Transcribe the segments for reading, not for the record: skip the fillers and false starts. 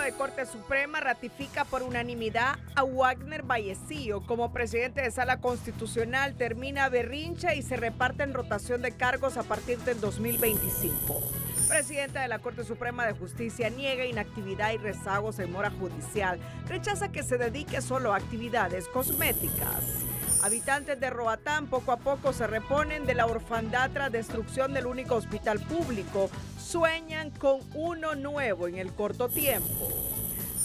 de Corte Suprema ratifica por unanimidad a Wagner Vallecillo como presidente de Sala Constitucional, termina berrinche y se reparte en rotación de cargos a partir del 2025. Presidenta de la Corte Suprema de Justicia niega inactividad y rezagos en mora judicial. Rechaza que se dedique solo a actividades cosméticas. Habitantes de Roatán poco a poco se reponen de la orfandad tras destrucción del único hospital público. Sueñan con uno nuevo en el corto tiempo.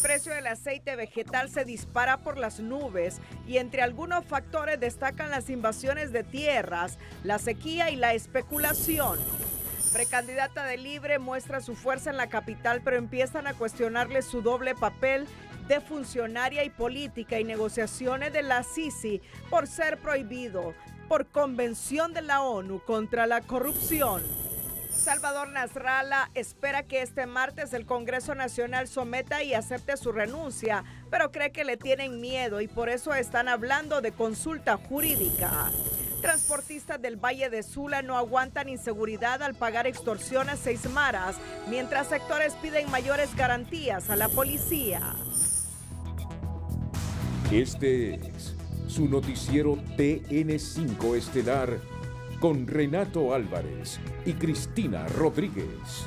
Precio del aceite vegetal se dispara por las nubes y entre algunos factores destacan las invasiones de tierras, la sequía y la especulación. Precandidata de Libre muestra su fuerza en la capital, pero empiezan a cuestionarle su doble papel de funcionaria y política y negociaciones de la Sisi por ser prohibido por Convención de la ONU contra la corrupción. Salvador Nasralla espera que este martes el Congreso Nacional someta y acepte su renuncia, pero cree que le tienen miedo y por eso están hablando de consulta jurídica. Transportistas del Valle de Sula no aguantan inseguridad al pagar extorsión a 6 maras, mientras sectores piden mayores garantías a la policía. Este es su noticiero TN5 Estelar con Renato Álvarez y Cristina Rodríguez.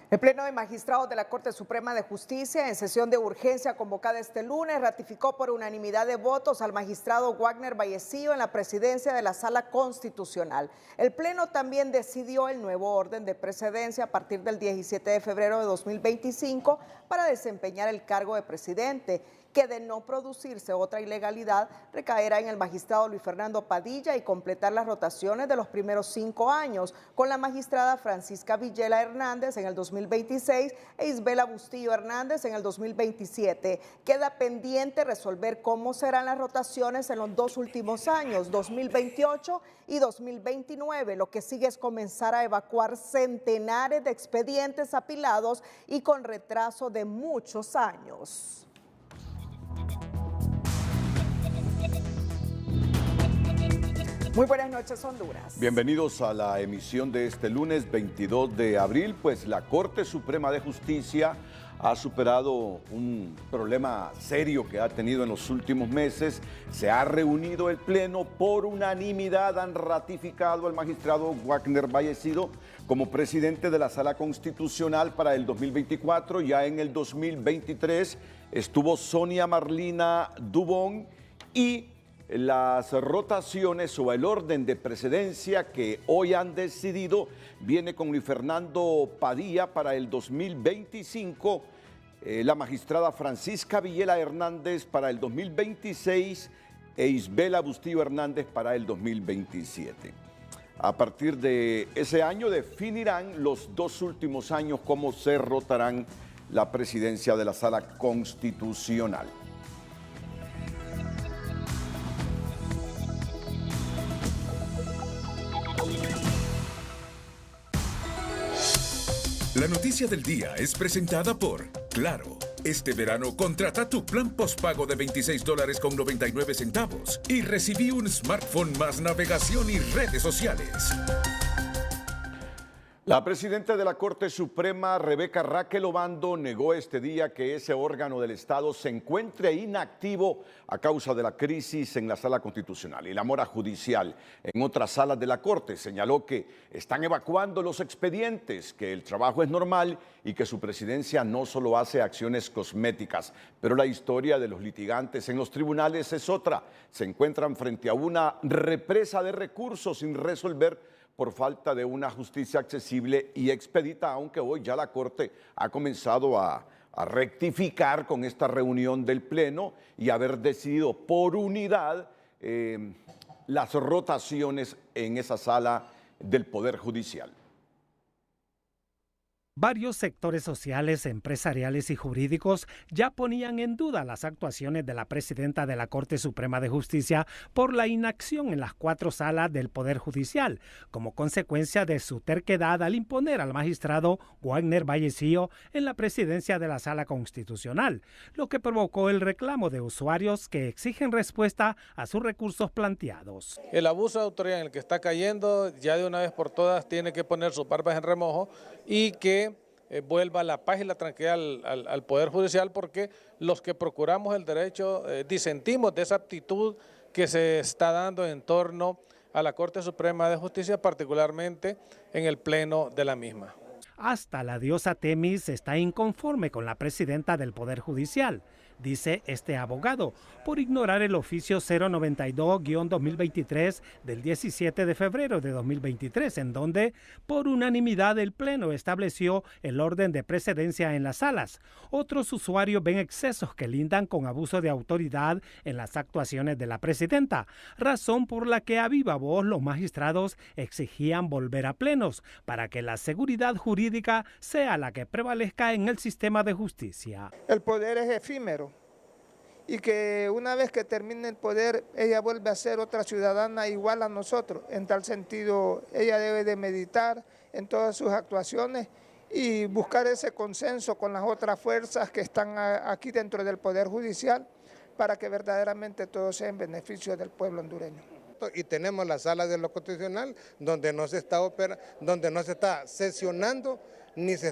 El Pleno de Magistrados de la Corte Suprema de Justicia, en sesión de urgencia convocada este lunes, ratificó por unanimidad de votos al magistrado Wagner Vallecillo en la presidencia de la Sala Constitucional. El Pleno también decidió el nuevo orden de precedencia a partir del 17 de febrero de 2025 para desempeñar el cargo de presidente, que de no producirse otra ilegalidad recaerá en el magistrado Luis Fernando Padilla y completar las rotaciones de los primeros 5 años con la magistrada Francisca Villela Hernández en el 2026 e Isbela Bustillo Hernández en el 2027. Queda pendiente resolver cómo serán las rotaciones en los 2 últimos años, 2028 y 2029. Lo que sigue es comenzar a evacuar centenares de expedientes apilados y con retraso de muchos años. Muy buenas noches, Honduras. Bienvenidos a la emisión de este lunes 22 de abril. Pues la Corte Suprema de Justicia ha superado un problema serio que ha tenido en los últimos meses. Se ha reunido el Pleno por unanimidad, han ratificado al magistrado Wagner Vallecillo como presidente de la Sala Constitucional para el 2024. Ya en el 2023 estuvo Sonia Marlina Dubón y las rotaciones o el orden de precedencia que hoy han decidido viene con Luis Fernando Padilla para el 2025, la magistrada Francisca Villela Hernández para el 2026 e Isbela Bustillo Hernández para el 2027. A partir de ese año definirán los 2 últimos años cómo se rotarán la presidencia de la Sala Constitucional. La noticia del día es presentada por Claro. Este verano contrata tu plan postpago de $26.99 y recibí un smartphone más navegación y redes sociales. La presidenta de la Corte Suprema, Rebeca Raquel Obando, negó este día que ese órgano del Estado se encuentre inactivo a causa de la crisis en la Sala Constitucional y la mora judicial en otras salas de la Corte. Señaló que están evacuando los expedientes, que el trabajo es normal y que su presidencia no solo hace acciones cosméticas, pero la historia de los litigantes en los tribunales es otra. Se encuentran frente a una represa de recursos sin resolver por falta de una justicia accesible y expedita, aunque hoy ya la Corte ha comenzado a rectificar con esta reunión del Pleno y haber decidido por unidad las rotaciones en esa sala del Poder Judicial. Varios sectores sociales, empresariales y jurídicos ya ponían en duda las actuaciones de la presidenta de la Corte Suprema de Justicia por la inacción en las 4 salas del Poder Judicial, como consecuencia de su terquedad al imponer al magistrado Wagner Vallecillo en la presidencia de la Sala Constitucional, lo que provocó el reclamo de usuarios que exigen respuesta a sus recursos planteados. El abuso de autoridad en el que está cayendo ya de una vez por todas tiene que poner sus barbas en remojo y que vuelva la paz y la tranquilidad al Poder Judicial, porque los que procuramos el derecho disentimos de esa actitud que se está dando en torno a la Corte Suprema de Justicia, particularmente en el pleno de la misma. Hasta la diosa Temis está inconforme con la presidenta del Poder Judicial, dice este abogado, por ignorar el oficio 092-2023 del 17 de febrero de 2023, en donde por unanimidad el Pleno estableció el orden de precedencia en las salas. Otros usuarios ven excesos que lindan con abuso de autoridad en las actuaciones de la presidenta, razón por la que a viva voz los magistrados exigían volver a plenos para que la seguridad jurídica sea la que prevalezca en el sistema de justicia. El poder es efímero y que una vez que termine el poder, ella vuelve a ser otra ciudadana igual a nosotros. En tal sentido, ella debe de meditar en todas sus actuaciones y buscar ese consenso con las otras fuerzas que están aquí dentro del Poder Judicial para que verdaderamente todo sea en beneficio del pueblo hondureño. Y tenemos la sala de lo constitucional donde no se está sesionando no se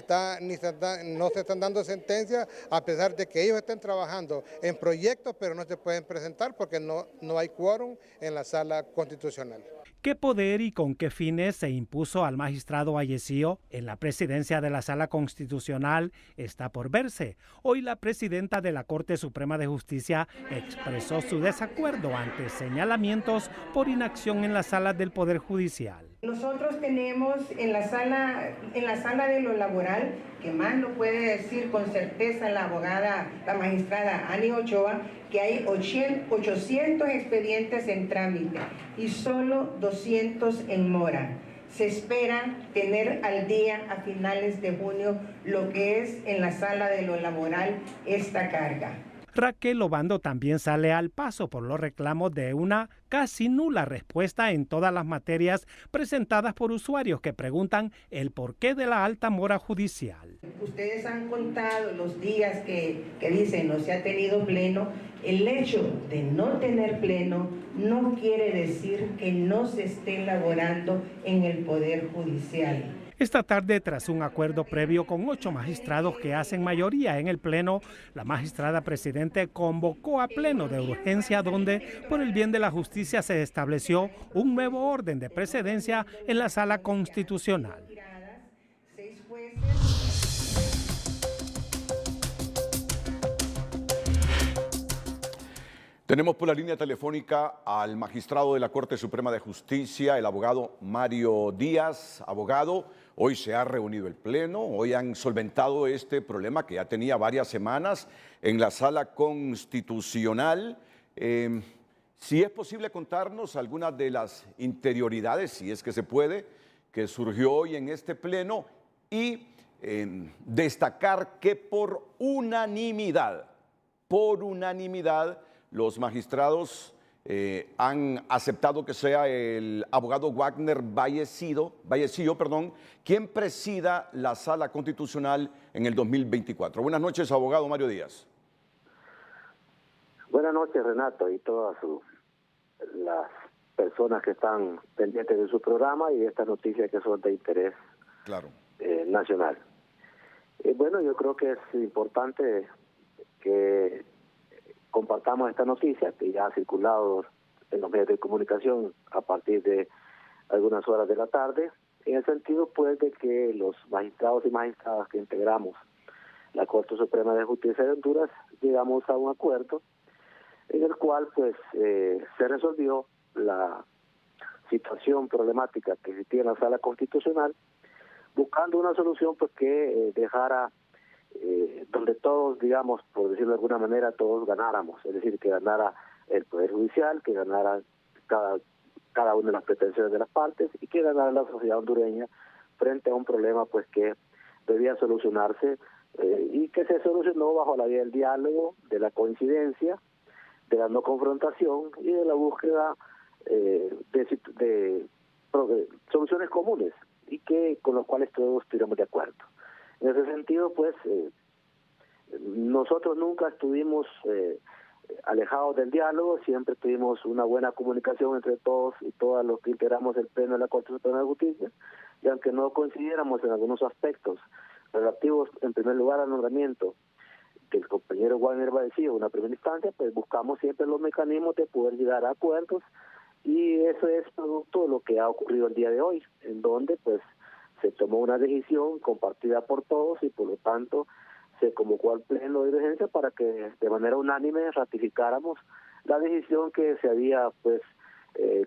están dando sentencias, a pesar de que ellos estén trabajando en proyectos, pero no se pueden presentar porque no hay quórum en la sala constitucional. ¿Qué poder y con qué fines se impuso al magistrado Ayesío en la presidencia de la Sala Constitucional está por verse? Hoy la presidenta de la Corte Suprema de Justicia expresó su desacuerdo ante señalamientos por inacción en las salas del Poder Judicial. Nosotros tenemos en la sala de lo laboral, que más lo puede decir con certeza la magistrada Ani Ochoa, que hay 800 expedientes en trámite y solo 200 en mora. Se espera tener al día a finales de junio lo que es en la sala de lo laboral esta carga. Raquel Obando también sale al paso por los reclamos de una casi nula respuesta en todas las materias presentadas por usuarios que preguntan el porqué de la alta mora judicial. Ustedes han contado los días que dicen no se ha tenido pleno. El hecho de no tener pleno no quiere decir que no se esté elaborando en el Poder Judicial. Esta tarde, tras un acuerdo previo con 8 magistrados que hacen mayoría en el Pleno, la magistrada presidente convocó a pleno de urgencia donde, por el bien de la justicia, se estableció un nuevo orden de precedencia en la Sala Constitucional. Tenemos por la línea telefónica al magistrado de la Corte Suprema de Justicia, el abogado Mario Díaz. Abogado, hoy se ha reunido el Pleno, hoy han solventado este problema que ya tenía varias semanas en la Sala Constitucional. Si es posible contarnos algunas de las interioridades, si es que se puede, que surgió hoy en este Pleno y destacar que por unanimidad, los magistrados han aceptado que sea el abogado Wagner Vallecillo, quien presida la Sala Constitucional en el 2024. Buenas noches, abogado Mario Díaz. Buenas noches, Renato, y todas las personas que están pendientes de su programa y de estas noticias que son de interés nacional. Bueno, yo creo que es importante que compartamos esta noticia que ya ha circulado en los medios de comunicación a partir de algunas horas de la tarde, en el sentido pues de que los magistrados y magistradas que integramos la Corte Suprema de Justicia de Honduras llegamos a un acuerdo en el cual pues se resolvió la situación problemática que existía en la Sala Constitucional, buscando una solución pues que dejara donde todos, digamos, por decirlo de alguna manera, todos ganáramos, es decir, que ganara el Poder Judicial, que ganara cada una de las pretensiones de las partes y que ganara la sociedad hondureña frente a un problema pues que debía solucionarse y que se solucionó bajo la vía del diálogo, de la coincidencia, de la no confrontación y de la búsqueda de soluciones comunes y que con los cuales todos estuviéramos de acuerdo. En ese sentido, pues, nosotros nunca estuvimos alejados del diálogo, siempre tuvimos una buena comunicación entre todos y todas los que integramos el Pleno de la Corte Suprema de Justicia, y aunque no coincidiéramos en algunos aspectos relativos, en primer lugar, al nombramiento del compañero Wagner Baecillo en una primera instancia, pues buscamos siempre los mecanismos de poder llegar a acuerdos, y eso es producto de lo que ha ocurrido el día de hoy, en donde pues se tomó una decisión compartida por todos y por lo tanto se convocó al pleno de urgencia para que de manera unánime ratificáramos la decisión que se había pues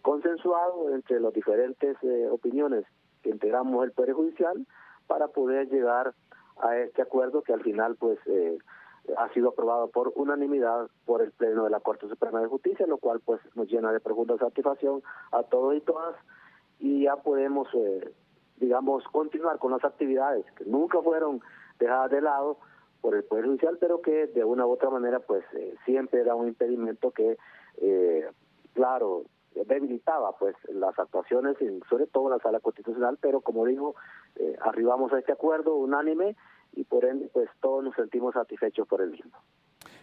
consensuado entre las diferentes opiniones que integramos el Poder Judicial para poder llegar a este acuerdo que al final pues ha sido aprobado por unanimidad por el Pleno de la Corte Suprema de Justicia, lo cual pues nos llena de profunda satisfacción a todos y todas, y ya podemos digamos continuar con las actividades que nunca fueron dejadas de lado por el Poder Judicial, pero que de una u otra manera pues siempre era un impedimento que claro, debilitaba pues las actuaciones, sobre todo en la Sala Constitucional, pero como digo, arribamos a este acuerdo unánime y por ende pues todos nos sentimos satisfechos por el mismo.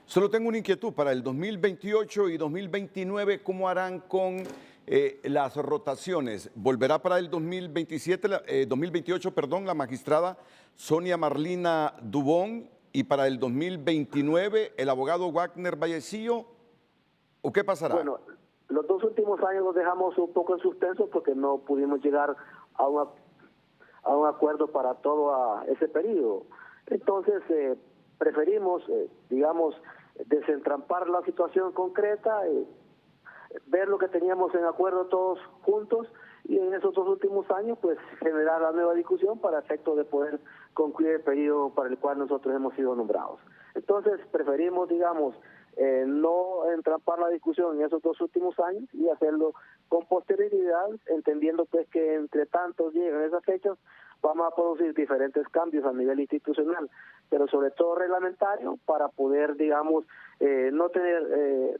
Solo tengo una inquietud, para el 2028 y 2029, ¿cómo harán con las rotaciones? ¿Volverá para el 2028, la magistrada Sonia Marlina Dubón, y para el 2029 el abogado Wagner Baecillo? ¿O qué pasará? Bueno, los dos últimos años los dejamos un poco en suspenso porque no pudimos llegar a un acuerdo para todo ese periodo. Entonces, preferimos, digamos, desentrampar la situación concreta, ver lo que teníamos en acuerdo todos juntos, y en esos dos últimos años, pues, generar la nueva discusión para efecto de poder concluir el periodo para el cual nosotros hemos sido nombrados. Entonces, preferimos, digamos, no entrampar la discusión en esos dos últimos años y hacerlo con posterioridad, entendiendo pues que entre tantos llegan esas fechas, vamos a producir diferentes cambios a nivel institucional, pero sobre todo reglamentario, para poder, digamos, no tener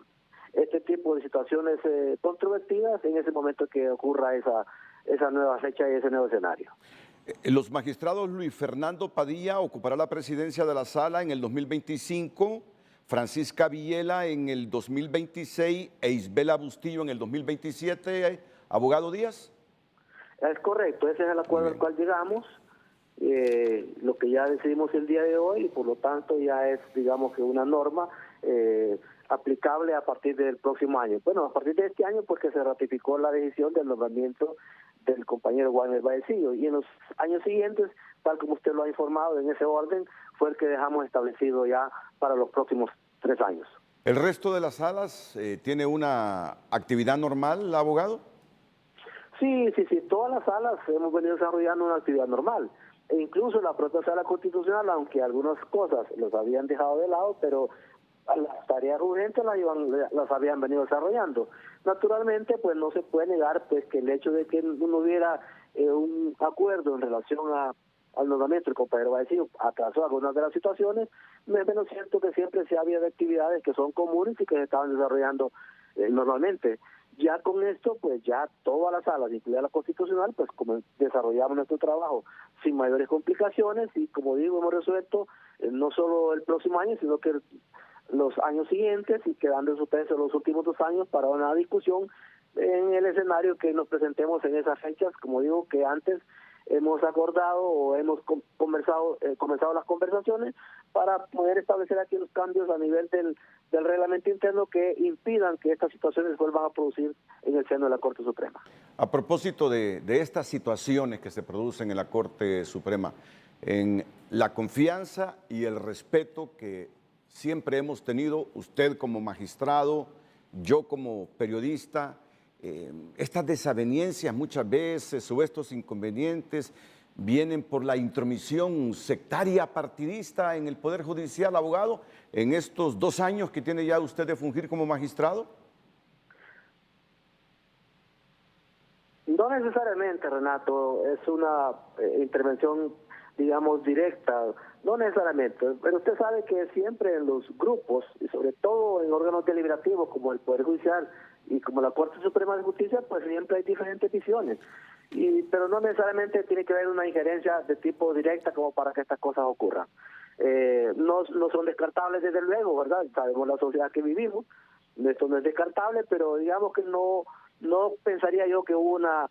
este tipo de situaciones controvertidas en ese momento que ocurra esa nueva fecha y ese nuevo escenario. Los magistrados Luis Fernando Padilla ocupará la presidencia de la Sala en el 2025, Francisca Villela en el 2026 e Isbela Bustillo en el 2027. ¿Abogado Díaz? Es correcto, ese es el acuerdo al cual llegamos, lo que ya decidimos el día de hoy, y por lo tanto ya es, digamos, que una norma aplicable a partir del próximo año. Bueno, a partir de este año, porque se ratificó la decisión del nombramiento del compañero Wagner Baecillo, y en los años siguientes, tal como usted lo ha informado, en ese orden fue el que dejamos establecido ya para los próximos 3 años. ¿El resto de las salas tiene una actividad normal, abogado? Sí, todas las salas hemos venido desarrollando una actividad normal, e incluso la propia Sala Constitucional, aunque algunas cosas los habían dejado de lado, pero las tareas urgentes las habían venido desarrollando. Naturalmente, pues no se puede negar pues que el hecho de que no hubiera un acuerdo en relación al nombramiento del compañero Baecillo atrasó algunas de las situaciones. No es menos cierto que siempre se había de actividades que son comunes y que se estaban desarrollando normalmente. Ya con esto, pues ya todas las salas, incluida la Constitucional, pues como desarrollamos nuestro trabajo sin mayores complicaciones, y como digo, hemos resuelto no solo el próximo año, sino que los años siguientes, y quedando en suspenso los últimos 2 años para una discusión en el escenario que nos presentemos en esas fechas, como digo, que antes hemos acordado o hemos comenzado las conversaciones para poder establecer aquí los cambios a nivel del reglamento interno que impidan que estas situaciones vuelvan a producir en el seno de la Corte Suprema. A propósito de estas situaciones que se producen en la Corte Suprema, en la confianza y el respeto que siempre hemos tenido, usted como magistrado, yo como periodista, estas desavenencias muchas veces o estos inconvenientes vienen por la intromisión sectaria partidista en el Poder Judicial, abogado, en estos 2 años que tiene ya usted de fungir como magistrado. No necesariamente, Renato, es una intervención, digamos, directa, no necesariamente, pero usted sabe que siempre en los grupos, y sobre todo en órganos deliberativos como el Poder Judicial y como la Corte Suprema de Justicia, pues siempre hay diferentes visiones, pero no necesariamente tiene que haber una injerencia de tipo directa como para que estas cosas ocurran. No son descartables desde luego, ¿verdad? Sabemos la sociedad que vivimos, esto no es descartable, pero digamos que no pensaría yo que hubo una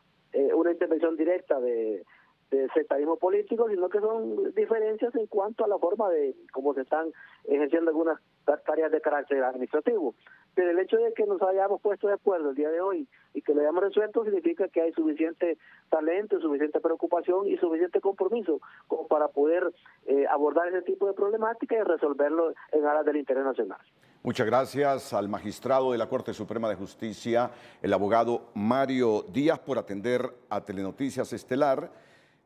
intervención directa de sectarismo político, sino que son diferencias en cuanto a la forma de cómo se están ejerciendo algunas tareas de carácter administrativo. Pero el hecho de que nos hayamos puesto de acuerdo el día de hoy y que lo hayamos resuelto significa que hay suficiente talento, suficiente preocupación y suficiente compromiso como para poder abordar ese tipo de problemática y resolverlo en aras del interés nacional. Muchas gracias al magistrado de la Corte Suprema de Justicia, el abogado Mario Díaz, por atender a Telenoticias Estelar.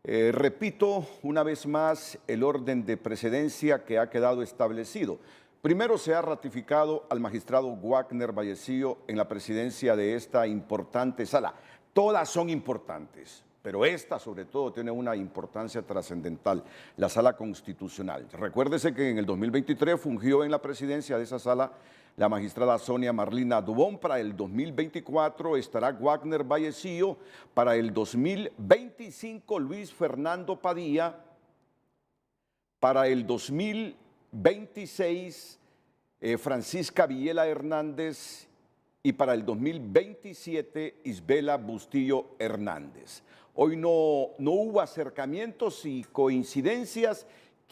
Repito una vez más el orden de precedencia que ha quedado establecido. Primero se ha ratificado al magistrado Wagner Vallecillo en la presidencia de esta importante sala. Todas son importantes, pero esta sobre todo tiene una importancia trascendental, la sala constitucional. Recuérdese que en el 2023 fungió en la presidencia de esa sala la magistrada Sonia Marlina Dubón. Para el 2024 estará Wagner Vallecillo, para el 2025 Luis Fernando Padilla, para el 2026 Francisca Villela Hernández y para el 2027 Isbela Bustillo Hernández. Hoy no hubo acercamientos y coincidencias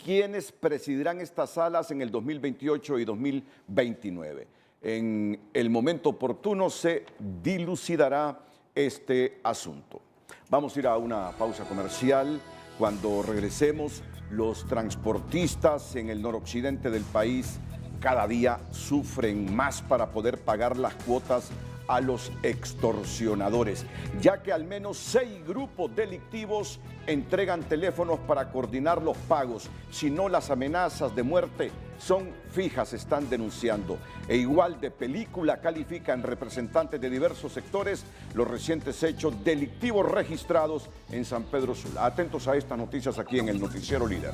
quienes presidirán estas salas en el 2028 y 2029. En el momento oportuno se dilucidará este asunto. Vamos a ir a una pausa comercial. Cuando regresemos, los transportistas en el noroccidente del país cada día sufren más para poder pagar las cuotas a los extorsionadores, ya que al menos 6 grupos delictivos entregan teléfonos para coordinar los pagos. Si no, las amenazas de muerte son fijas, están denunciando. E igual de película califican representantes de diversos sectores los recientes hechos delictivos registrados en San Pedro Sula. Atentos a estas noticias aquí en el Noticiero Líder.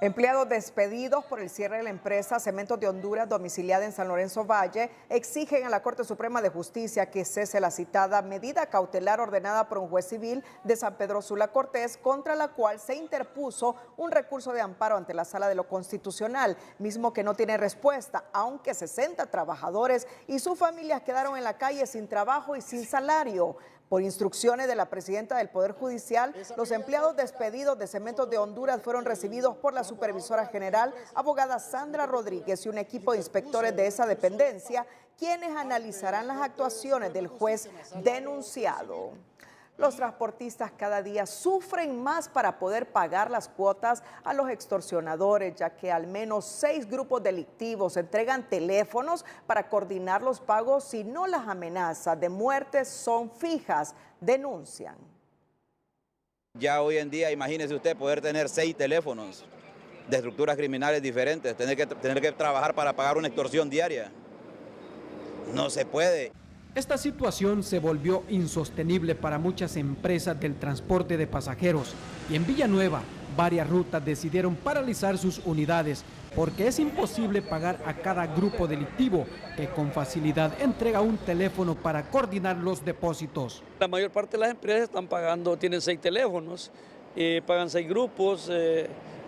Empleados despedidos por el cierre de la empresa Cementos de Honduras, domiciliada en San Lorenzo Valle, exigen a la Corte Suprema de Justicia que cese la citada medida cautelar ordenada por un juez civil de San Pedro Sula Cortés, contra la cual se interpuso un recurso de amparo ante la Sala de lo Constitucional, mismo que no tiene respuesta, aunque 60 trabajadores y sus familias quedaron en la calle sin trabajo y sin salario. Por instrucciones de la presidenta del Poder Judicial, los empleados despedidos de Cementos de Honduras fueron recibidos por la supervisora general, abogada Sandra Rodríguez, y un equipo de inspectores de esa dependencia, quienes analizarán las actuaciones del juez denunciado. Los transportistas cada día sufren más para poder pagar las cuotas a los extorsionadores, ya que al menos 6 grupos delictivos entregan teléfonos para coordinar los pagos, si no las amenazas de muerte son fijas, denuncian. Ya hoy en día, imagínese usted poder tener 6 teléfonos de estructuras criminales diferentes, tener que trabajar para pagar una extorsión diaria. No se puede. Esta situación se volvió insostenible para muchas empresas del transporte de pasajeros y en Villanueva varias rutas decidieron paralizar sus unidades porque es imposible pagar a cada grupo delictivo que con facilidad entrega un teléfono para coordinar los depósitos. La mayor parte de las empresas están pagando, tienen 6 teléfonos, pagan 6 grupos,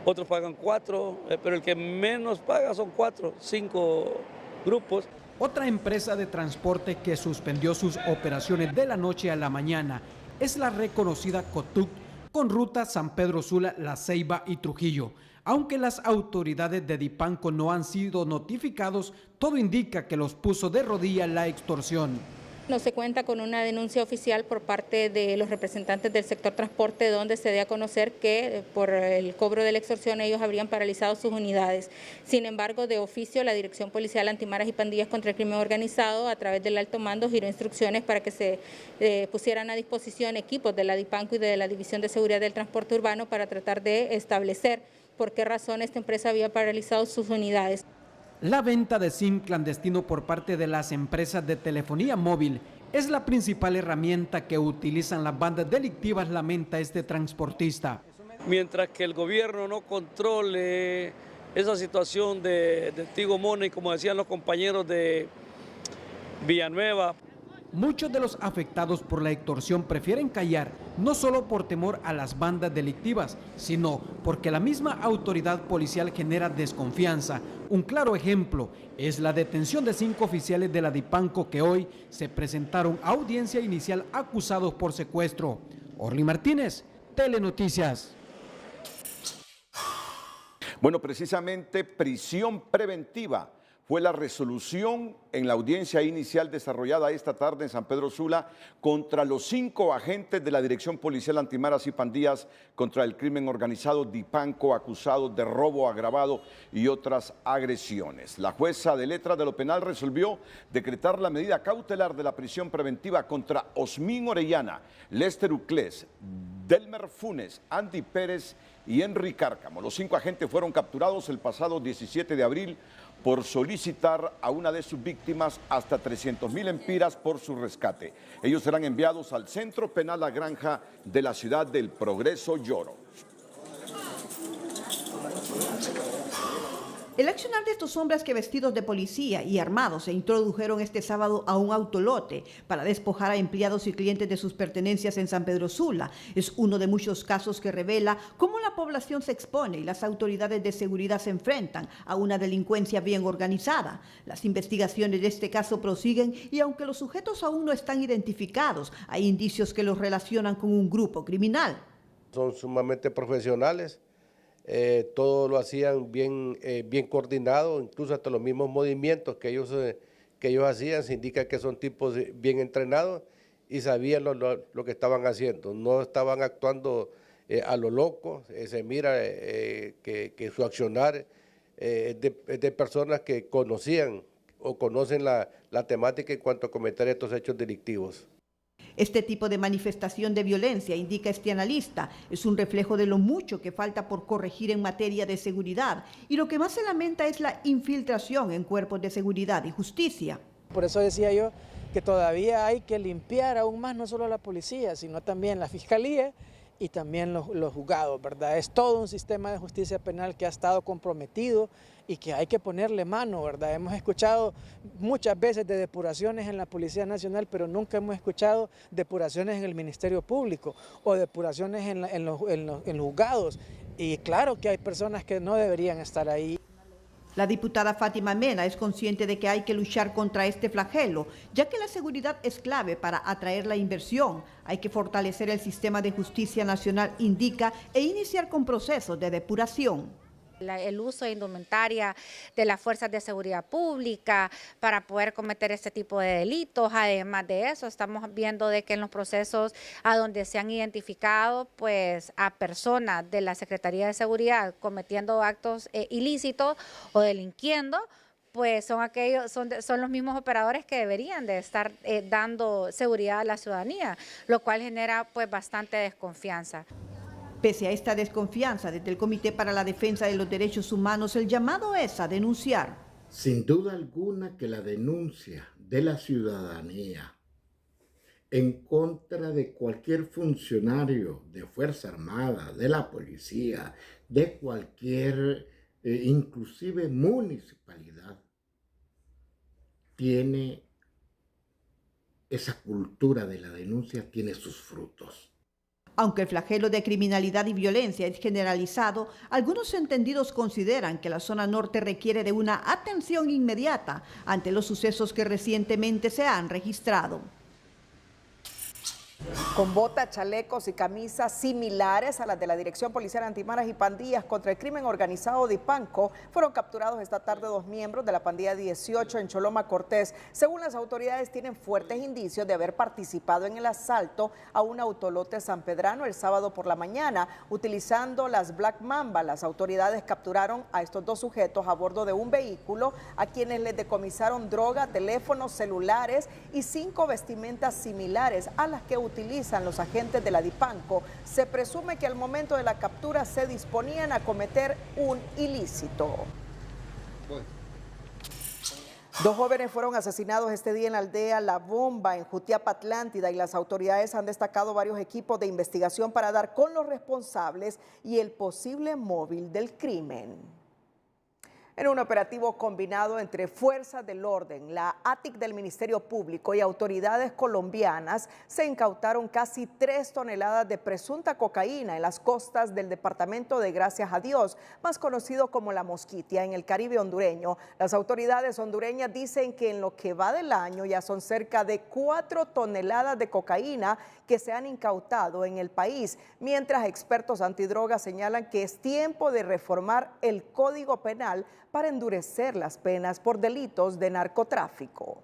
otros pagan 4, pero el que menos paga son 4, 5 grupos. Otra empresa de transporte que suspendió sus operaciones de la noche a la mañana es la reconocida Cotuc, con rutas San Pedro Sula, La Ceiba y Trujillo. Aunque las autoridades de Dipanco no han sido notificados, todo indica que los puso de rodillas la extorsión. No se cuenta con una denuncia oficial por parte de los representantes del sector transporte, donde se dé a conocer que por el cobro de la extorsión ellos habrían paralizado sus unidades. Sin embargo, de oficio, la Dirección Policial Antimaras y Pandillas contra el Crimen Organizado, a través del alto mando, giró instrucciones para que se pusieran a disposición equipos de la Dipanco y de la División de Seguridad del Transporte Urbano para tratar de establecer por qué razón esta empresa había paralizado sus unidades. La venta de SIM clandestino por parte de las empresas de telefonía móvil es la principal herramienta que utilizan las bandas delictivas, lamenta este transportista. Mientras que el gobierno no controle esa situación de Tigo Money, como decían los compañeros de Villanueva. Muchos de los afectados por la extorsión prefieren callar, no solo por temor a las bandas delictivas, sino porque la misma autoridad policial genera desconfianza. Un claro ejemplo es la detención de 5 oficiales de la Dipanco que hoy se presentaron a audiencia inicial acusados por secuestro. Orly Martínez, Telenoticias. Bueno, precisamente prisión preventiva fue la resolución en la audiencia inicial desarrollada esta tarde en San Pedro Sula contra los 5 agentes de la Dirección Policial Antimaras y Pandillas contra el Crimen Organizado DIPANCO acusados de robo agravado y otras agresiones. La jueza de letras de lo penal resolvió decretar la medida cautelar de la prisión preventiva contra Osmín Orellana, Lester Uclés, Delmer Funes, Andy Pérez y Henry Cárcamo. Los 5 agentes fueron capturados el pasado 17 de abril por solicitar a una de sus víctimas hasta 300.000 empiras por su rescate. Ellos serán enviados al Centro Penal La Granja de la ciudad del Progreso, Lloro. El accionar de estos hombres que vestidos de policía y armados se introdujeron este sábado a un autolote para despojar a empleados y clientes de sus pertenencias en San Pedro Sula es uno de muchos casos que revela cómo la población se expone y las autoridades de seguridad se enfrentan a una delincuencia bien organizada. Las investigaciones de este caso prosiguen y aunque los sujetos aún no están identificados, hay indicios que los relacionan con un grupo criminal. Son sumamente profesionales. Todo lo hacían bien coordinado, incluso hasta los mismos movimientos que ellos hacían, se indica que son tipos bien entrenados y sabían lo que estaban haciendo, no estaban actuando a lo loco. Se mira que su accionar es de personas que conocían o conocen la temática en cuanto a cometer estos hechos delictivos. Este tipo de manifestación de violencia, indica este analista, es un reflejo de lo mucho que falta por corregir en materia de seguridad y lo que más se lamenta es la infiltración en cuerpos de seguridad y justicia. Por eso decía yo que todavía hay que limpiar aún más no solo la policía, sino también la fiscalía y también los juzgados, ¿verdad? Es todo un sistema de justicia penal que ha estado comprometido y que hay que ponerle mano, ¿verdad? Hemos escuchado muchas veces de depuraciones en la Policía Nacional, pero nunca hemos escuchado depuraciones en el Ministerio Público o depuraciones en los juzgados. Y claro que hay personas que no deberían estar ahí. La diputada Fátima Mena es consciente de que hay que luchar contra este flagelo, ya que la seguridad es clave para atraer la inversión. Hay que fortalecer el sistema de justicia nacional, indica, e iniciar con procesos de depuración. El uso de indumentaria de las fuerzas de seguridad pública para poder cometer este tipo de delitos. Además de eso, estamos viendo de que en los procesos a donde se han identificado pues a personas de la Secretaría de Seguridad cometiendo actos ilícitos o delinquiendo, pues son los mismos operadores que deberían de estar dando seguridad a la ciudadanía, lo cual genera pues bastante desconfianza. Pese a esta desconfianza, desde el Comité para la Defensa de los Derechos Humanos, el llamado es a denunciar. Sin duda alguna que la denuncia de la ciudadanía en contra de cualquier funcionario de Fuerza Armada, de la policía, de cualquier, inclusive municipalidad, tiene esa cultura de la denuncia, tiene sus frutos. Aunque el flagelo de criminalidad y violencia es generalizado, algunos entendidos consideran que la zona norte requiere de una atención inmediata ante los sucesos que recientemente se han registrado. Con botas, chalecos y camisas similares a las de la Dirección Policial Antimaras y Pandillas contra el Crimen Organizado DIPANCO, fueron capturados esta tarde 2 miembros de la pandilla 18 en Choloma Cortés. Según las autoridades, tienen fuertes indicios de haber participado en el asalto a un autolote sanpedrano el sábado por la mañana, utilizando las Black Mamba. Las autoridades capturaron a estos 2 sujetos a bordo de un vehículo, a quienes les decomisaron droga, teléfonos celulares y 5 vestimentas similares a las que utilizan los agentes de la DIPANCO. Se presume que al momento de la captura se disponían a cometer un ilícito. 2 jóvenes fueron asesinados este día en la aldea La Bomba, en Jutiapa, Atlántida, y las autoridades han destacado varios equipos de investigación para dar con los responsables y el posible móvil del crimen. En un operativo combinado entre fuerzas del orden, la ATIC del Ministerio Público y autoridades colombianas se incautaron casi 3 toneladas de presunta cocaína en las costas del departamento de Gracias a Dios, más conocido como La Mosquitia, en el Caribe hondureño. Las autoridades hondureñas dicen que en lo que va del año ya son cerca de 4 toneladas de cocaína que se han incautado en el país, mientras expertos antidrogas señalan que es tiempo de reformar el Código Penal para endurecer las penas por delitos de narcotráfico.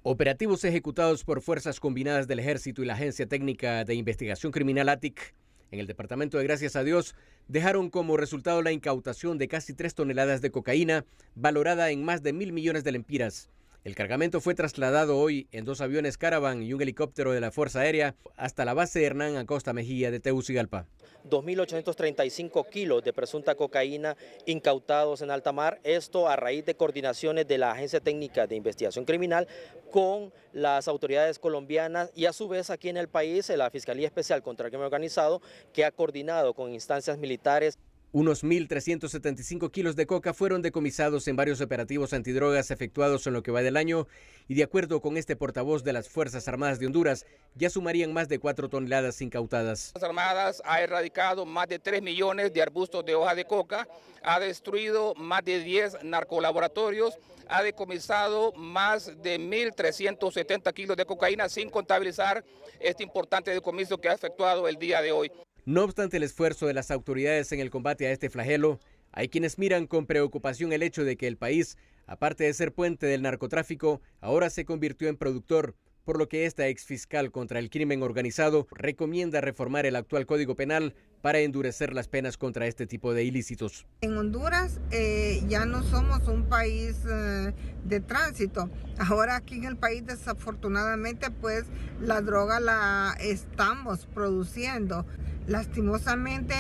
Operativos ejecutados por fuerzas combinadas del Ejército y la Agencia Técnica de Investigación Criminal ATIC en el departamento de Gracias a Dios dejaron como resultado la incautación de casi 3 toneladas de cocaína valorada en más de 1.000 millones de lempiras. El cargamento fue trasladado hoy en 2 aviones Caravan y un helicóptero de la Fuerza Aérea hasta la base Hernán Acosta Mejía de Tegucigalpa. 2.835 kilos de presunta cocaína incautados en alta mar, esto a raíz de coordinaciones de la Agencia Técnica de Investigación Criminal con las autoridades colombianas y a su vez aquí en el país la Fiscalía Especial contra el Crimen Organizado, que ha coordinado con instancias militares. Unos 1.375 kilos de coca fueron decomisados en varios operativos antidrogas efectuados en lo que va del año y de acuerdo con este portavoz de las Fuerzas Armadas de Honduras, ya sumarían más de 4 toneladas incautadas. Las Armadas ha erradicado más de 3 millones de arbustos de hoja de coca, ha destruido más de 10 narcolaboratorios, ha decomisado más de 1.370 kilos de cocaína sin contabilizar este importante decomiso que ha efectuado el día de hoy. No obstante el esfuerzo de las autoridades en el combate a este flagelo, hay quienes miran con preocupación el hecho de que el país, aparte de ser puente del narcotráfico, ahora se convirtió en productor, por lo que esta exfiscal contra el crimen organizado recomienda reformar el actual Código Penal para endurecer las penas contra este tipo de ilícitos. En Honduras ya no somos un país de tránsito. Ahora aquí en el país desafortunadamente pues la droga la estamos produciendo. Lastimosamente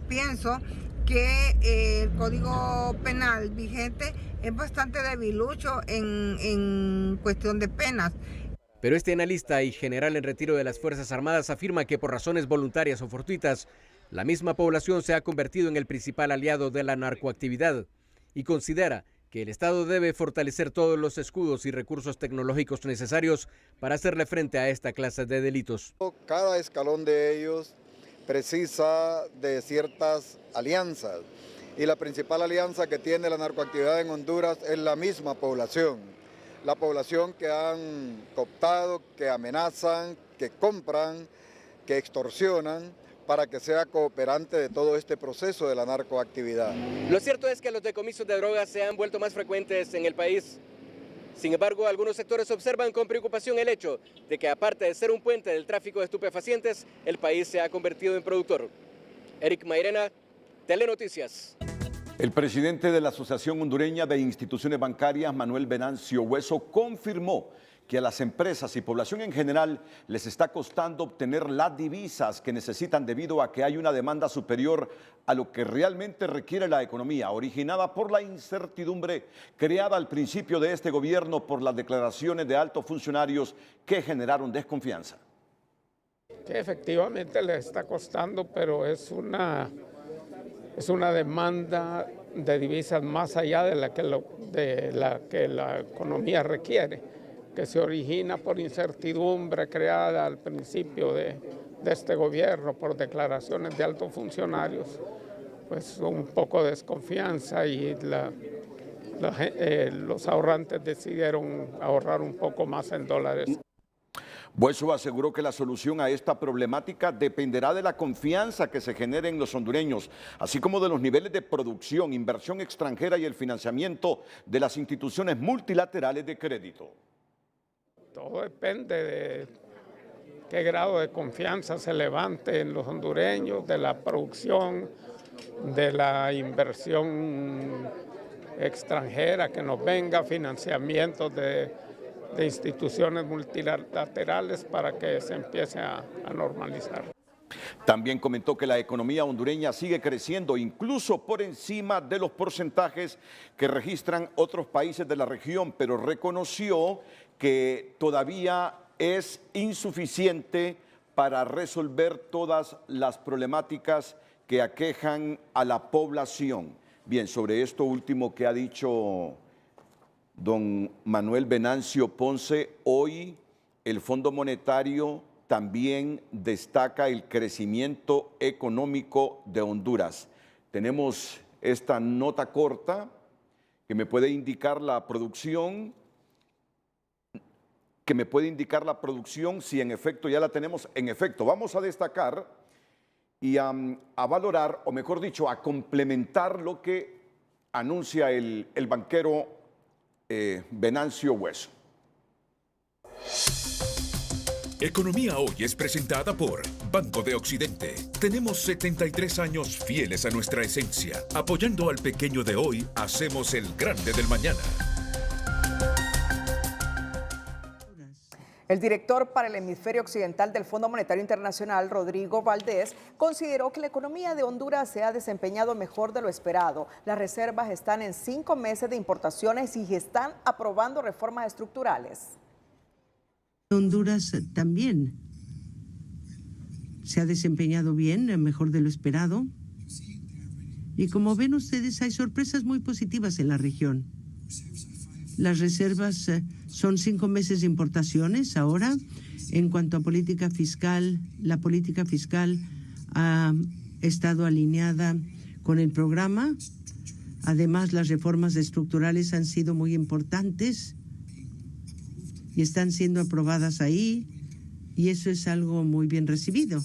pienso que el Código Penal vigente es bastante debilucho en cuestión de penas. Pero este analista y general en retiro de las Fuerzas Armadas afirma que por razones voluntarias o fortuitas, la misma población se ha convertido en el principal aliado de la narcoactividad y considera que el Estado debe fortalecer todos los escudos y recursos tecnológicos necesarios para hacerle frente a esta clase de delitos. Cada escalón de ellos precisa de ciertas alianzas y la principal alianza que tiene la narcoactividad en Honduras es la misma población. La población que han cooptado, que amenazan, que compran, que extorsionan para que sea cooperante de todo este proceso de la narcoactividad. Lo cierto es que los decomisos de drogas se han vuelto más frecuentes en el país. Sin embargo, algunos sectores observan con preocupación el hecho de que aparte de ser un puente del tráfico de estupefacientes, el país se ha convertido en productor. Eric Mairena, Telenoticias. El presidente de la Asociación Hondureña de Instituciones Bancarias, Manuel Venancio Hueso, confirmó que a las empresas y población en general les está costando obtener las divisas que necesitan debido a que hay una demanda superior a lo que realmente requiere la economía, originada por la incertidumbre creada al principio de este gobierno por las declaraciones de altos funcionarios que generaron desconfianza. Que efectivamente les está costando, pero es una demanda de divisas más allá de la que la economía requiere, que se origina por incertidumbre creada al principio de este gobierno por declaraciones de altos funcionarios, pues un poco de desconfianza y los ahorrantes decidieron ahorrar un poco más en dólares. Hueso aseguró que la solución a esta problemática dependerá de la confianza que se genere en los hondureños, así como de los niveles de producción, inversión extranjera y el financiamiento de las instituciones multilaterales de crédito. Todo depende de qué grado de confianza se levante en los hondureños, de la producción, de la inversión extranjera que nos venga, financiamiento de instituciones multilaterales para que se empiece a normalizar. También comentó que la economía hondureña sigue creciendo, incluso por encima de los porcentajes que registran otros países de la región, pero reconoció que todavía es insuficiente para resolver todas las problemáticas que aquejan a la población. Bien, sobre esto último que ha dicho don Manuel Venancio Ponce, hoy el Fondo Monetario también destaca el crecimiento económico de Honduras. Tenemos esta nota corta que me puede indicar la producción, si en efecto ya la tenemos. En efecto, vamos a destacar y a valorar, o mejor dicho, a complementar lo que anuncia el banquero Venancio Hueso. Economía Hoy es presentada por Banco de Occidente. Tenemos 73 años fieles a nuestra esencia. Apoyando al pequeño de hoy, hacemos el grande del mañana. El director para el hemisferio occidental del Fondo Monetario Internacional, Rodrigo Valdés, consideró que la economía de Honduras se ha desempeñado mejor de lo esperado. Las reservas están en 5 meses de importaciones y están aprobando reformas estructurales. Honduras también se ha desempeñado bien, mejor de lo esperado. Y como ven ustedes, hay sorpresas muy positivas en la región. Las reservas son 5 meses de importaciones ahora. En cuanto a política fiscal, la política fiscal ha estado alineada con el programa. Además, las reformas estructurales han sido muy importantes y están siendo aprobadas ahí, y eso es algo muy bien recibido.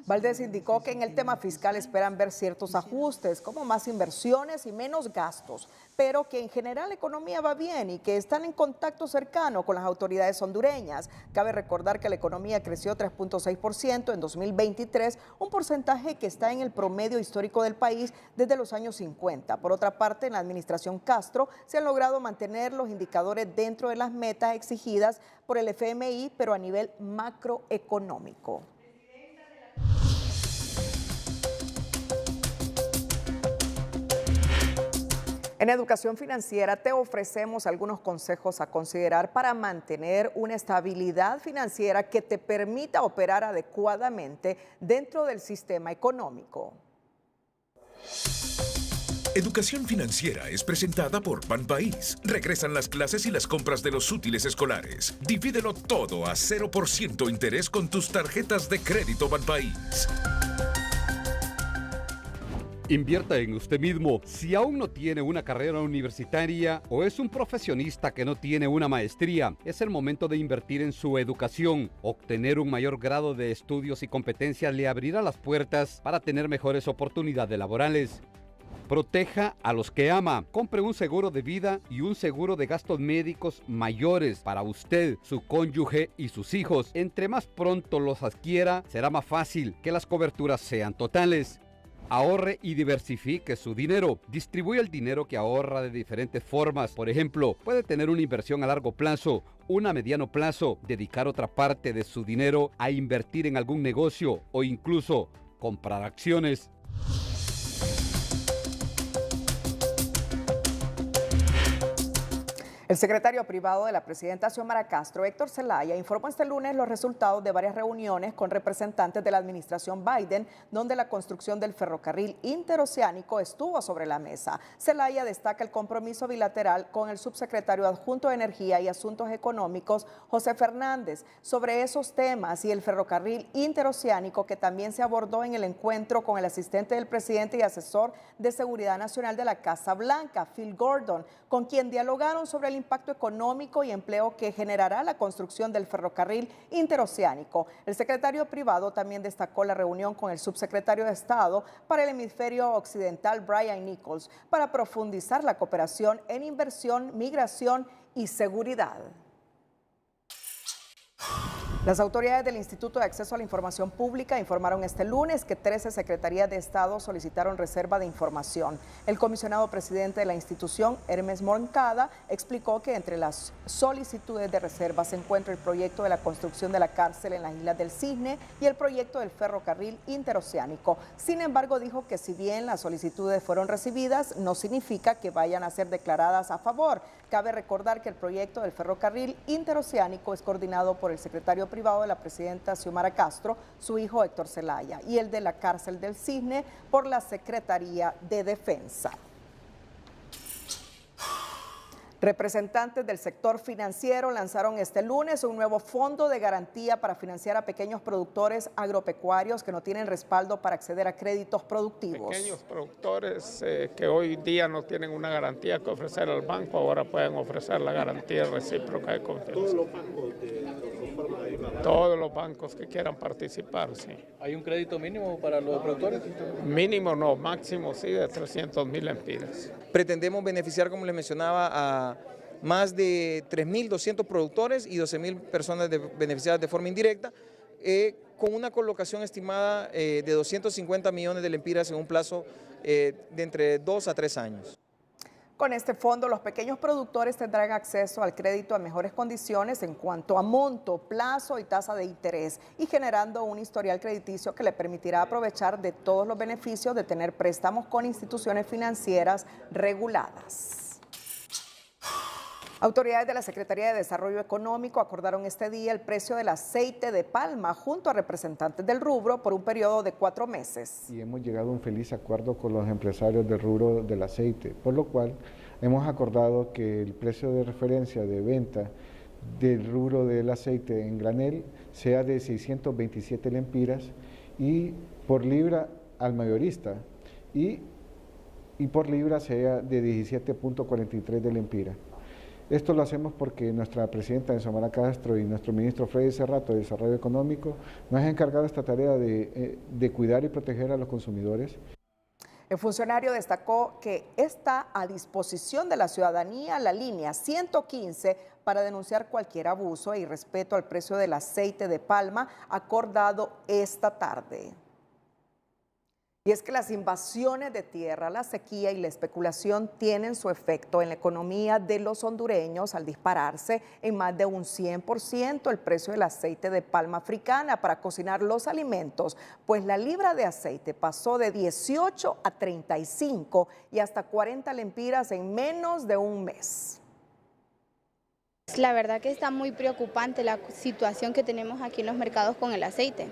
Valdés indicó que en el tema fiscal esperan ver ciertos ajustes, como más inversiones y menos gastos, pero que en general la economía va bien y que están en contacto cercano con las autoridades hondureñas. Cabe recordar que la economía creció 3.6% en 2023, un porcentaje que está en el promedio histórico del país desde los años 50. Por otra parte, en la administración Castro se han logrado mantener los indicadores dentro de las metas exigidas por el FMI, pero a nivel macroeconómico. En Educación Financiera te ofrecemos algunos consejos a considerar para mantener una estabilidad financiera que te permita operar adecuadamente dentro del sistema económico. Educación Financiera es presentada por Banpaís. Regresan las clases y las compras de los útiles escolares. Divídelo todo a 0% interés con tus tarjetas de crédito Banpaís. Invierta en usted mismo. Si aún no tiene una carrera universitaria o es un profesionista que no tiene una maestría, es el momento de invertir en su educación. Obtener un mayor grado de estudios y competencias le abrirá las puertas para tener mejores oportunidades laborales. Proteja a los que ama. Compre un seguro de vida y un seguro de gastos médicos mayores para usted, su cónyuge y sus hijos. Entre más pronto los adquiera, será más fácil que las coberturas sean totales. Ahorre y diversifique su dinero. Distribuye el dinero que ahorra de diferentes formas. Por ejemplo, puede tener una inversión a largo plazo, una a mediano plazo, dedicar otra parte de su dinero a invertir en algún negocio o incluso comprar acciones. El secretario privado de la presidenta Xiomara Castro, Héctor Zelaya, informó este lunes los resultados de varias reuniones con representantes de la administración Biden, donde la construcción del ferrocarril interoceánico estuvo sobre la mesa. Zelaya destaca el compromiso bilateral con el subsecretario adjunto de Energía y Asuntos Económicos, José Fernández, sobre esos temas y el ferrocarril interoceánico que también se abordó en el encuentro con el asistente del presidente y asesor de Seguridad Nacional de la Casa Blanca, Phil Gordon, con quien dialogaron sobre el impacto económico y empleo que generará la construcción del ferrocarril interoceánico. El secretario privado también destacó la reunión con el subsecretario de Estado para el hemisferio occidental, Brian Nichols, para profundizar la cooperación en inversión, migración y seguridad. Las autoridades del Instituto de Acceso a la Información Pública informaron este lunes que 13 secretarías de Estado solicitaron reserva de información. El comisionado presidente de la institución, Hermes Moncada, explicó que entre las solicitudes de reserva se encuentra el proyecto de la construcción de la cárcel en las Islas del Cisne y el proyecto del ferrocarril interoceánico. Sin embargo, dijo que si bien las solicitudes fueron recibidas, no significa que vayan a ser declaradas a favor. Cabe recordar que el proyecto del ferrocarril interoceánico es coordinado por el secretario privado de la presidenta Xiomara Castro, su hijo Héctor Zelaya, y el de la cárcel del Cisne por la Secretaría de Defensa. Representantes del sector financiero lanzaron este lunes un nuevo fondo de garantía para financiar a pequeños productores agropecuarios que no tienen respaldo para acceder a créditos productivos. Pequeños productores que hoy día no tienen una garantía que ofrecer al banco, ahora pueden ofrecer la garantía recíproca de confianza. Todos los bancos que quieran participar, sí. ¿Hay un crédito mínimo para los productores? Mínimo no, máximo sí, de 300.000 lempiras. Pretendemos beneficiar, como les mencionaba, a más de 3.200 productores y 12.000 personas beneficiadas de forma indirecta, con una colocación estimada de 250 millones de lempiras en un plazo de entre 2 a 3 años. Con este fondo, los pequeños productores tendrán acceso al crédito a mejores condiciones en cuanto a monto, plazo y tasa de interés, y generando un historial crediticio que le permitirá aprovechar de todos los beneficios de tener préstamos con instituciones financieras reguladas. Autoridades de la Secretaría de Desarrollo Económico acordaron este día el precio del aceite de palma junto a representantes del rubro por un periodo de 4 meses. Y hemos llegado a un feliz acuerdo con los empresarios del rubro del aceite, por lo cual hemos acordado que el precio de referencia de venta del rubro del aceite en granel sea de 627 lempiras y por libra al mayorista y por libra sea de 17.43 de lempira. Esto lo hacemos porque nuestra presidenta Xiomara Castro y nuestro ministro Freddy Cerrato de Desarrollo Económico nos han encargado esta tarea de cuidar y proteger a los consumidores. El funcionario destacó que está a disposición de la ciudadanía la línea 115 para denunciar cualquier abuso e irrespeto al precio del aceite de palma acordado esta tarde. Y es que las invasiones de tierra, la sequía y la especulación tienen su efecto en la economía de los hondureños al dispararse en más de un 100% el precio del aceite de palma africana para cocinar los alimentos, pues la libra de aceite pasó de 18 a 35 y hasta 40 lempiras en menos de un mes. La verdad que está muy preocupante la situación que tenemos aquí en los mercados con el aceite.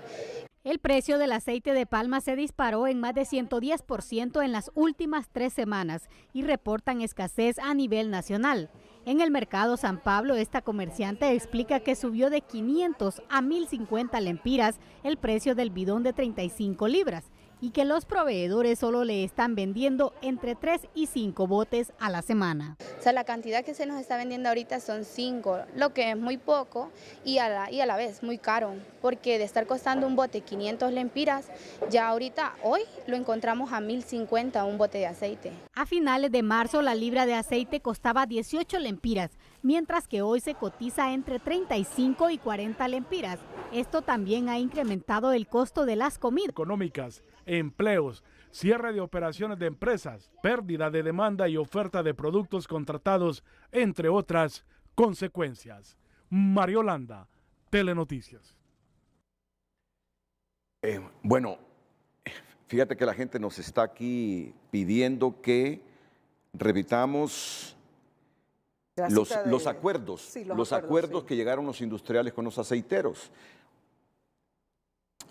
El precio del aceite de palma se disparó en más de 110% en las últimas 3 semanas y reportan escasez a nivel nacional. En el mercado San Pablo, esta comerciante explica que subió de 500 a 1.050 lempiras el precio del bidón de 35 libras y que los proveedores solo le están vendiendo entre 3 y 5 botes a la semana. O sea, la cantidad que se nos está vendiendo ahorita son 5, lo que es muy poco y a la vez muy caro, porque de estar costando un bote 500 lempiras, ya ahorita hoy lo encontramos a 1.050 un bote de aceite. A finales de marzo la libra de aceite costaba 18 lempiras, mientras que hoy se cotiza entre 35 y 40 lempiras. Esto también ha incrementado el costo de las comidas. Económicas, empleos, cierre de operaciones de empresas, pérdida de demanda y oferta de productos contratados, entre otras consecuencias. Mario Landa, Telenoticias. Bueno, fíjate que la gente nos está aquí pidiendo que repitamos los acuerdos, sí, los acuerdos sí, que llegaron los industriales con los aceiteros.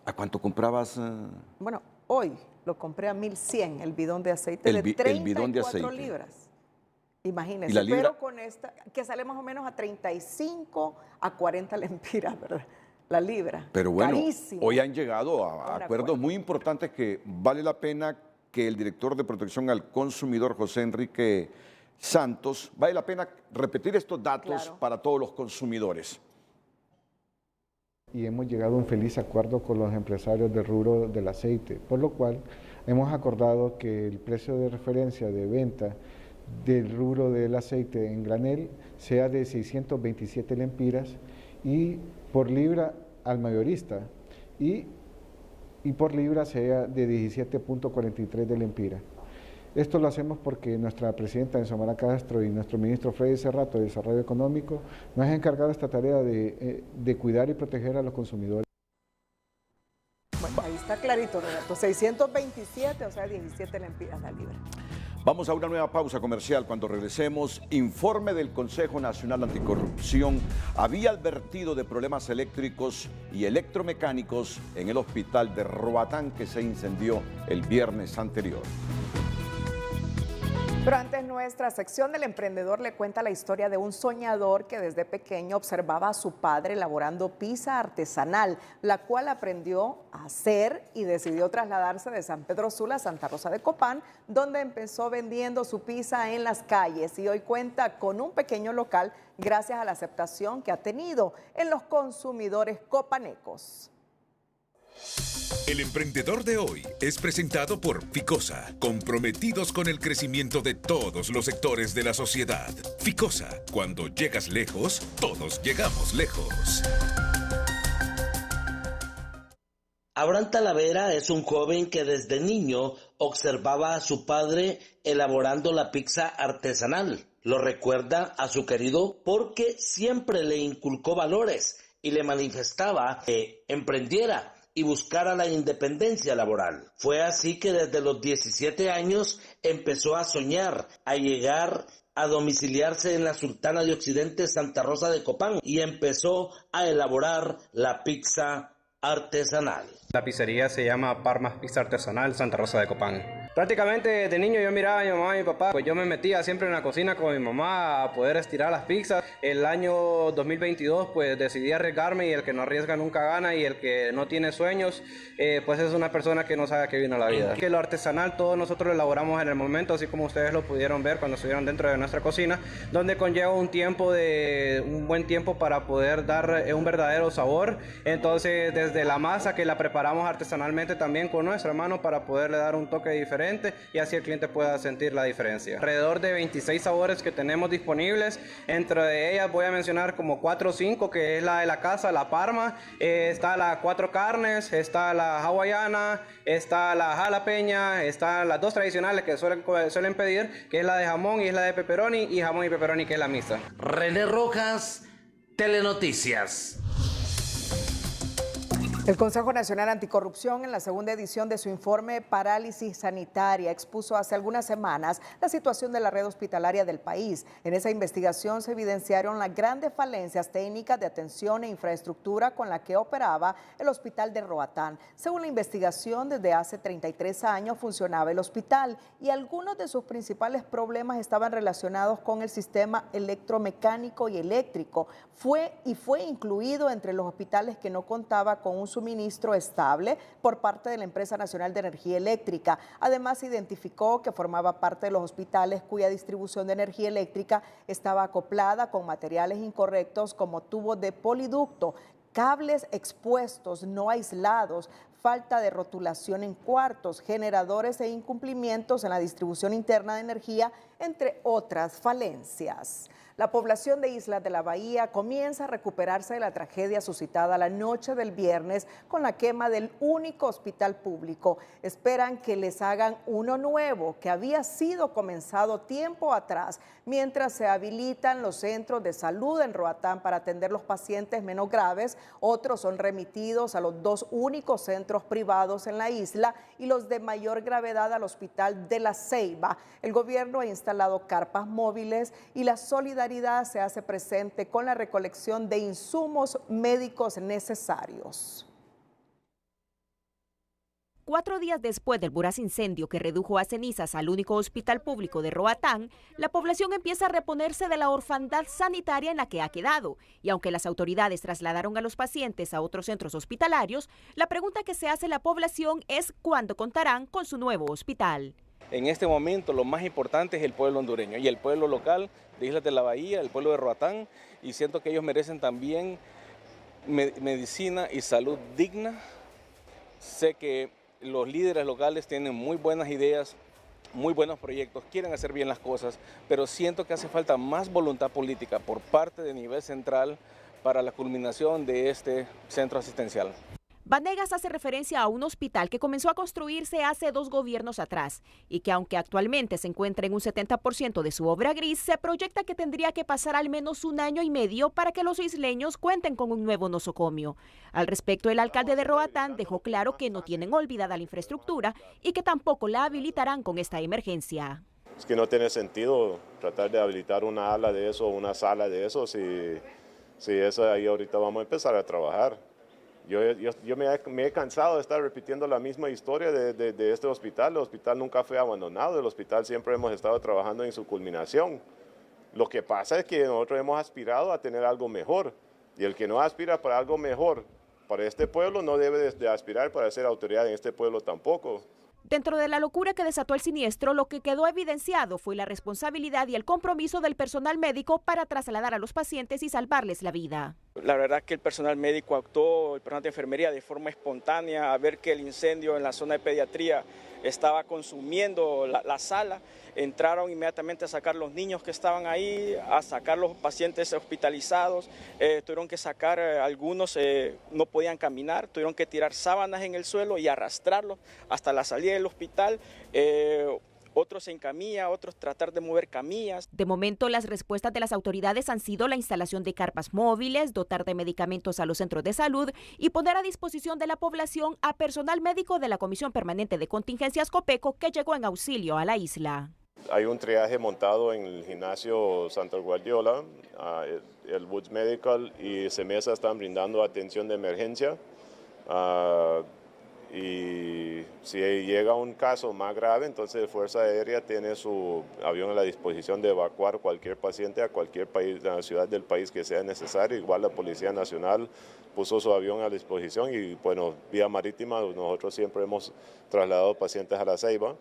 ¿A cuánto comprabas? Bueno, hoy lo compré a 1.100 el bidón de aceite de 34 libras. Imagínense, pero con esta, que sale más o menos a 35 a 40 lempiras, ¿verdad? La libra. Pero bueno, carísimo. Hoy han llegado a acuerdos muy importantes que vale la pena que el director de protección al consumidor, José Enrique Santos, vale la pena repetir estos datos para todos los consumidores. Y hemos llegado a un feliz acuerdo con los empresarios del rubro del aceite, por lo cual hemos acordado que el precio de referencia de venta del rubro del aceite en granel sea de 627 lempiras y por libra al mayorista y por libra sea de 17.43 de lempira. Esto lo hacemos porque nuestra presidenta Xiomara Castro y nuestro ministro Freddy Cerrato de Desarrollo Económico nos han encargado esta tarea de cuidar y proteger a los consumidores. Bueno, ahí está clarito, Roberto. 627, o sea, 17 lempiras la libra. Vamos a una nueva pausa comercial. Cuando regresemos, informe del Consejo Nacional Anticorrupción había advertido de problemas eléctricos y electromecánicos en el hospital de Roatán que se incendió el viernes anterior. Pero antes, nuestra sección del emprendedor le cuenta la historia de un soñador que desde pequeño observaba a su padre elaborando pizza artesanal, la cual aprendió a hacer y decidió trasladarse de San Pedro Sula a Santa Rosa de Copán, donde empezó vendiendo su pizza en las calles y hoy cuenta con un pequeño local gracias a la aceptación que ha tenido en los consumidores copanecos. El emprendedor de hoy es presentado por Ficosa, comprometidos con el crecimiento de todos los sectores de la sociedad. Ficosa, cuando llegas lejos, todos llegamos lejos. Abraham Talavera es un joven que desde niño observaba a su padre elaborando la pizza artesanal. Lo recuerda a su querido porque siempre le inculcó valores y le manifestaba que emprendiera y buscara la independencia laboral. Fue así que desde los 17 años empezó a soñar, a llegar a domiciliarse en la Sultana de Occidente Santa Rosa de Copán y empezó a elaborar la pizza artesanal. La pizzería se llama Parmas Pizza Artesanal Santa Rosa de Copán. Prácticamente de niño yo miraba a mi mamá y mi papá, pues yo me metía siempre en la cocina con mi mamá a poder estirar las pizzas. El año 2022 pues decidí arriesgarme y el que no arriesga nunca gana y el que no tiene sueños pues es una persona que no sabe a qué vino la vida. Que lo artesanal todos nosotros lo elaboramos en el momento, así como ustedes lo pudieron ver cuando estuvieron dentro de nuestra cocina, donde conlleva un buen tiempo para poder dar un verdadero sabor. Entonces desde la masa que la preparamos artesanalmente también con nuestra mano para poderle dar un toque diferente y así el cliente pueda sentir la diferencia. Alrededor de 26 sabores que tenemos disponibles, entre ellas voy a mencionar como 4 o 5, que es la de la casa, la Parma, está la 4 carnes, está la hawaiana, está la jalapeña, están las 2 tradicionales que suelen pedir, que es la de jamón y es la de pepperoni, y jamón y pepperoni que es la mixta. René Rojas, Telenoticias. El Consejo Nacional Anticorrupción, en la segunda edición de su informe Parálisis Sanitaria, expuso hace algunas semanas la situación de la red hospitalaria del país. En esa investigación se evidenciaron las grandes falencias técnicas de atención e infraestructura con la que operaba el hospital de Roatán. Según la investigación, desde hace 33 años funcionaba el hospital y algunos de sus principales problemas estaban relacionados con el sistema electromecánico y eléctrico. Fue incluido entre los hospitales que no contaba con un suministro estable por parte de la Empresa Nacional de Energía Eléctrica. Además, identificó que formaba parte de los hospitales cuya distribución de energía eléctrica estaba acoplada con materiales incorrectos como tubos de poliducto, cables expuestos no aislados, falta de rotulación en cuartos, generadores e incumplimientos en la distribución interna de energía, entre otras falencias. La población de Islas de la Bahía comienza a recuperarse de la tragedia suscitada la noche del viernes con la quema del único hospital público. Esperan que les hagan uno nuevo que había sido comenzado tiempo atrás, mientras se habilitan los centros de salud en Roatán para atender los pacientes menos graves. Otros son remitidos a los 2 únicos centros privados en la isla y los de mayor gravedad al hospital de La Ceiba. El gobierno ha instalado carpas móviles y la solidaridad se hace presente con la recolección de insumos médicos necesarios. 4 días después del voraz incendio que redujo a cenizas al único hospital público de Roatán, la población empieza a reponerse de la orfandad sanitaria en la que ha quedado. Y aunque las autoridades trasladaron a los pacientes a otros centros hospitalarios, la pregunta que se hace la población es cuándo contarán con su nuevo hospital. En este momento lo más importante es el pueblo hondureño y el pueblo local de Islas de la Bahía, el pueblo de Roatán, y siento que ellos merecen también medicina y salud digna. Sé que los líderes locales tienen muy buenas ideas, muy buenos proyectos, quieren hacer bien las cosas, pero siento que hace falta más voluntad política por parte de nivel central para la culminación de este centro asistencial. Vanegas hace referencia a un hospital que comenzó a construirse hace 2 gobiernos atrás y que aunque actualmente se encuentra en un 70% de su obra gris, se proyecta que tendría que pasar al menos 1 año y medio para que los isleños cuenten con un nuevo nosocomio. Al respecto, el alcalde de Roatán dejó claro que no tienen olvidada la infraestructura y que tampoco la habilitarán con esta emergencia. Es que no tiene sentido tratar de habilitar una ala de eso, una sala de eso, si eso ahí ahorita vamos a empezar a trabajar. Yo me he cansado de estar repitiendo la misma historia de este hospital. El hospital nunca fue abandonado, el hospital siempre hemos estado trabajando en su culminación. Lo que pasa es que nosotros hemos aspirado a tener algo mejor, y el que no aspira para algo mejor para este pueblo no debe de aspirar para ser autoridad en este pueblo tampoco. Dentro de la locura que desató el siniestro, lo que quedó evidenciado fue la responsabilidad y el compromiso del personal médico para trasladar a los pacientes y salvarles la vida. La verdad que el personal médico actuó, el personal de enfermería, de forma espontánea, a ver que el incendio en la zona de pediatría estaba consumiendo la sala. Entraron inmediatamente a sacar los niños que estaban ahí, a sacar los pacientes hospitalizados. Tuvieron que sacar algunos, no podían caminar, tuvieron que tirar sábanas en el suelo y arrastrarlos hasta la salida del hospital. Otros en camilla, otros tratar de mover camillas. De momento, las respuestas de las autoridades han sido la instalación de carpas móviles, dotar de medicamentos a los centros de salud y poner a disposición de la población a personal médico de la Comisión Permanente de Contingencias Copeco que llegó en auxilio a la isla. Hay un triaje montado en el gimnasio Santa Guardiola, el Woods Medical y Semesa están brindando atención de emergencia. Y si llega un caso más grave, entonces Fuerza Aérea tiene su avión a la disposición de evacuar cualquier paciente a cualquier país, a la ciudad del país que sea necesario. Igual la Policía Nacional puso su avión a disposición y bueno, vía marítima nosotros siempre hemos trasladado pacientes a La Ceiba.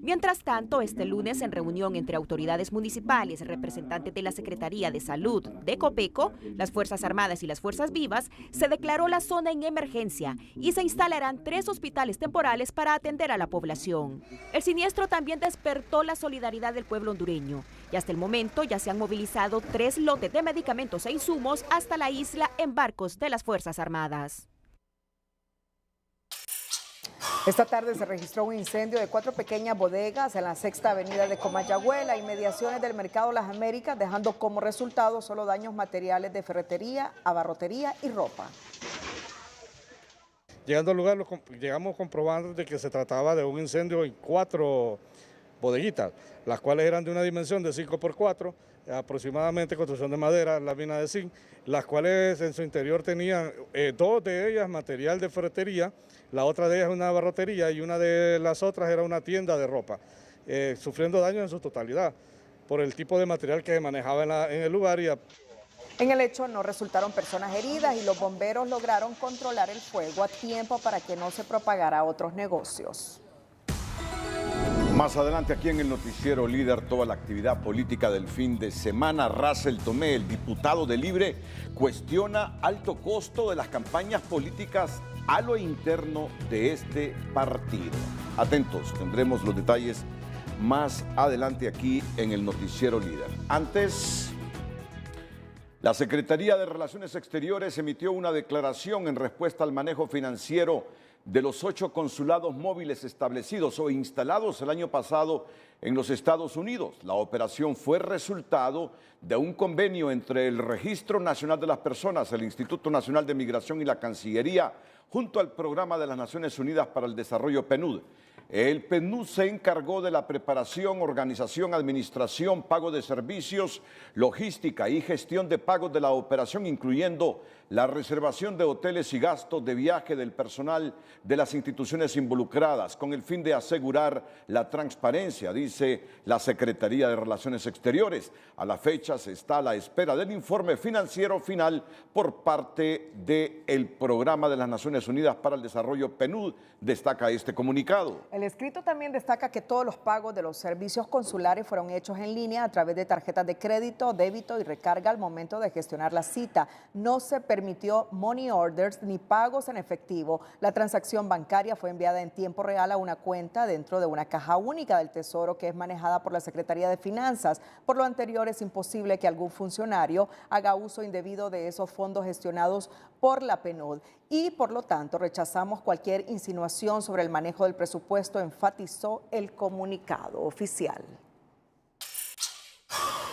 Mientras tanto, este lunes, en reunión entre autoridades municipales, representantes de la Secretaría de Salud de Copeco, las Fuerzas Armadas y las Fuerzas Vivas, se declaró la zona en emergencia y se instalarán 3 hospitales temporales para atender a la población. El siniestro también despertó la solidaridad del pueblo hondureño y hasta el momento ya se han movilizado 3 lotes de medicamentos e insumos hasta la isla en barcos de las Fuerzas Armadas. Esta tarde se registró un incendio de 4 pequeñas bodegas en la 6ª avenida de Comayagüela, inmediaciones del Mercado Las Américas, dejando como resultado solo daños materiales de ferretería, abarrotería y ropa. Llegando al lugar, llegamos comprobando de que se trataba de un incendio en 4 bodeguitas, las cuales eran de una dimensión de 5x4, aproximadamente construcción de madera, lámina de zinc, las cuales en su interior tenían 2 de ellas material de ferretería, la otra de ellas una abarrotería y una de las otras era una tienda de ropa, sufriendo daños en su totalidad por el tipo de material que se manejaba en el lugar. En el hecho no resultaron personas heridas y los bomberos lograron controlar el fuego a tiempo para que no se propagara a otros negocios. Más adelante aquí en el noticiero líder, toda la actividad política del fin de semana. Russell Tomé, el diputado de Libre, cuestiona alto costo de las campañas políticas a lo interno de este partido. Atentos, tendremos los detalles más adelante aquí en el noticiero líder. Antes, la Secretaría de Relaciones Exteriores emitió una declaración en respuesta al manejo financiero de los 8 consulados móviles establecidos o instalados el año pasado en los Estados Unidos. La operación fue resultado de un convenio entre el Registro Nacional de las Personas, el Instituto Nacional de Migración y la Cancillería, junto al Programa de las Naciones Unidas para el Desarrollo PNUD. El PNUD se encargó de la preparación, organización, administración, pago de servicios, logística y gestión de pagos de la operación, incluyendo la reservación de hoteles y gastos de viaje del personal de las instituciones involucradas, con el fin de asegurar la transparencia, dice la Secretaría de Relaciones Exteriores. A la fecha se está a la espera del informe financiero final por parte del Programa de las Naciones Unidas para el Desarrollo PNUD, destaca este comunicado. El escrito también destaca que todos los pagos de los servicios consulares fueron hechos en línea a través de tarjetas de crédito, débito y recarga al momento de gestionar la cita. No se permitió money orders ni pagos en efectivo. La transacción bancaria fue enviada en tiempo real a una cuenta dentro de una caja única del Tesoro que es manejada por la Secretaría de Finanzas. Por lo anterior, es imposible que algún funcionario haga uso indebido de esos fondos gestionados por la PNUD y, por lo tanto, rechazamos cualquier insinuación sobre el manejo del presupuesto, enfatizó el comunicado oficial.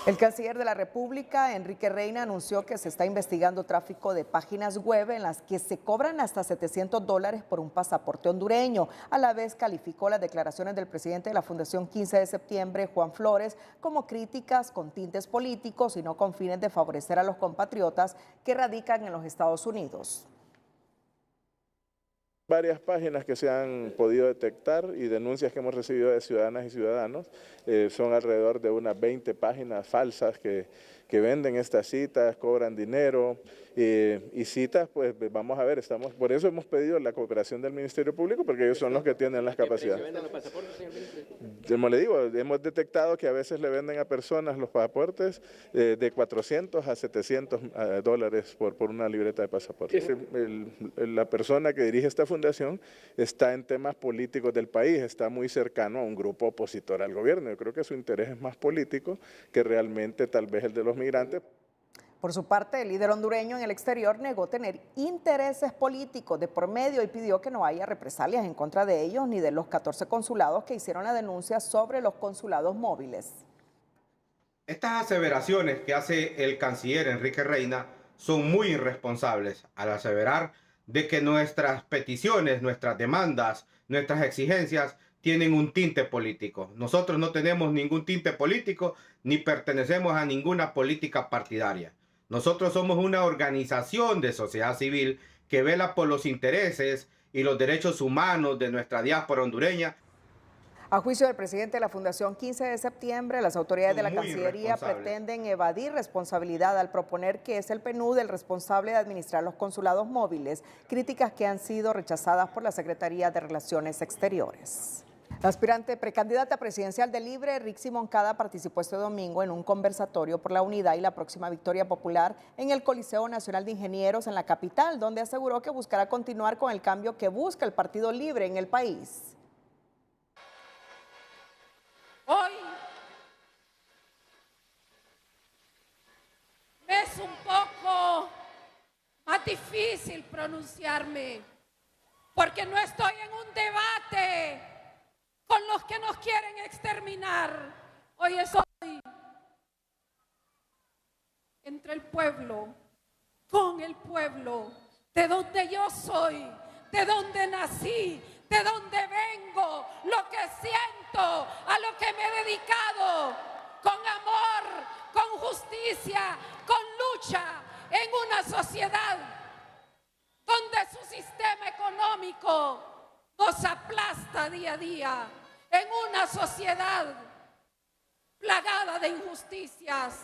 El canciller de la República, Enrique Reina, anunció que se está investigando tráfico de páginas web en las que se cobran hasta $700 por un pasaporte hondureño. A la vez calificó las declaraciones del presidente de la Fundación 15 de septiembre, Juan Flores, como críticas con tintes políticos y no con fines de favorecer a los compatriotas que radican en los Estados Unidos. Varias páginas que se han podido detectar y denuncias que hemos recibido de ciudadanas y ciudadanos, son alrededor de unas 20 páginas falsas que venden estas citas, cobran dinero y citas, pues vamos a ver, por eso hemos pedido la cooperación del Ministerio Público, porque ellos son los que tienen las capacidades. ¿Venden los pasaportes, señor ministro? Como le digo, hemos detectado que a veces le venden a personas los pasaportes de 400 a 700 dólares por una libreta de pasaporte. La persona que dirige esta fundación está en temas políticos del país, está muy cercano a un grupo opositor al gobierno. Yo creo que su interés es más político que realmente tal vez el de los migrantes. Por su parte, el líder hondureño en el exterior negó tener intereses políticos de por medio y pidió que no haya represalias en contra de ellos ni de los 14 consulados que hicieron la denuncia sobre los consulados móviles. Estas aseveraciones que hace el canciller Enrique Reina son muy irresponsables al aseverar de que nuestras peticiones, nuestras demandas, nuestras exigencias tienen un tinte político. Nosotros no tenemos ningún tinte político ni pertenecemos a ninguna política partidaria. Nosotros somos una organización de sociedad civil que vela por los intereses y los derechos humanos de nuestra diáspora hondureña. A juicio del presidente de la Fundación 15 de septiembre, las autoridades de la Cancillería pretenden evadir responsabilidad al proponer que es el PNUD el responsable de administrar los consulados móviles, críticas que han sido rechazadas por la Secretaría de Relaciones Exteriores. La aspirante precandidata presidencial de Libre, Rixi Moncada, participó este domingo en un conversatorio por la unidad y la próxima victoria popular en el Coliseo Nacional de Ingenieros en la capital, donde aseguró que buscará continuar con el cambio que busca el Partido Libre en el país. Hoy me es un poco más difícil pronunciarme, porque no estoy en un debate con los que nos quieren exterminar. Hoy estoy entre el pueblo, con el pueblo, de donde yo soy, de donde nací, de donde vengo, lo que siento, a lo que me he dedicado, con amor, con justicia, con lucha, en una sociedad donde su sistema económico nos aplasta día a día, en una sociedad plagada de injusticias,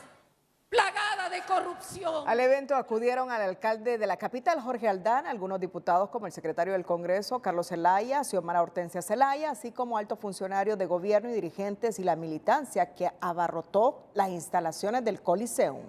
plagada de corrupción. Al evento acudieron al alcalde de la capital, Jorge Aldana, algunos diputados como el secretario del Congreso, Carlos Zelaya, Xiomara Hortensia Zelaya, así como altos funcionarios de gobierno y dirigentes y la militancia que abarrotó las instalaciones del Coliseum.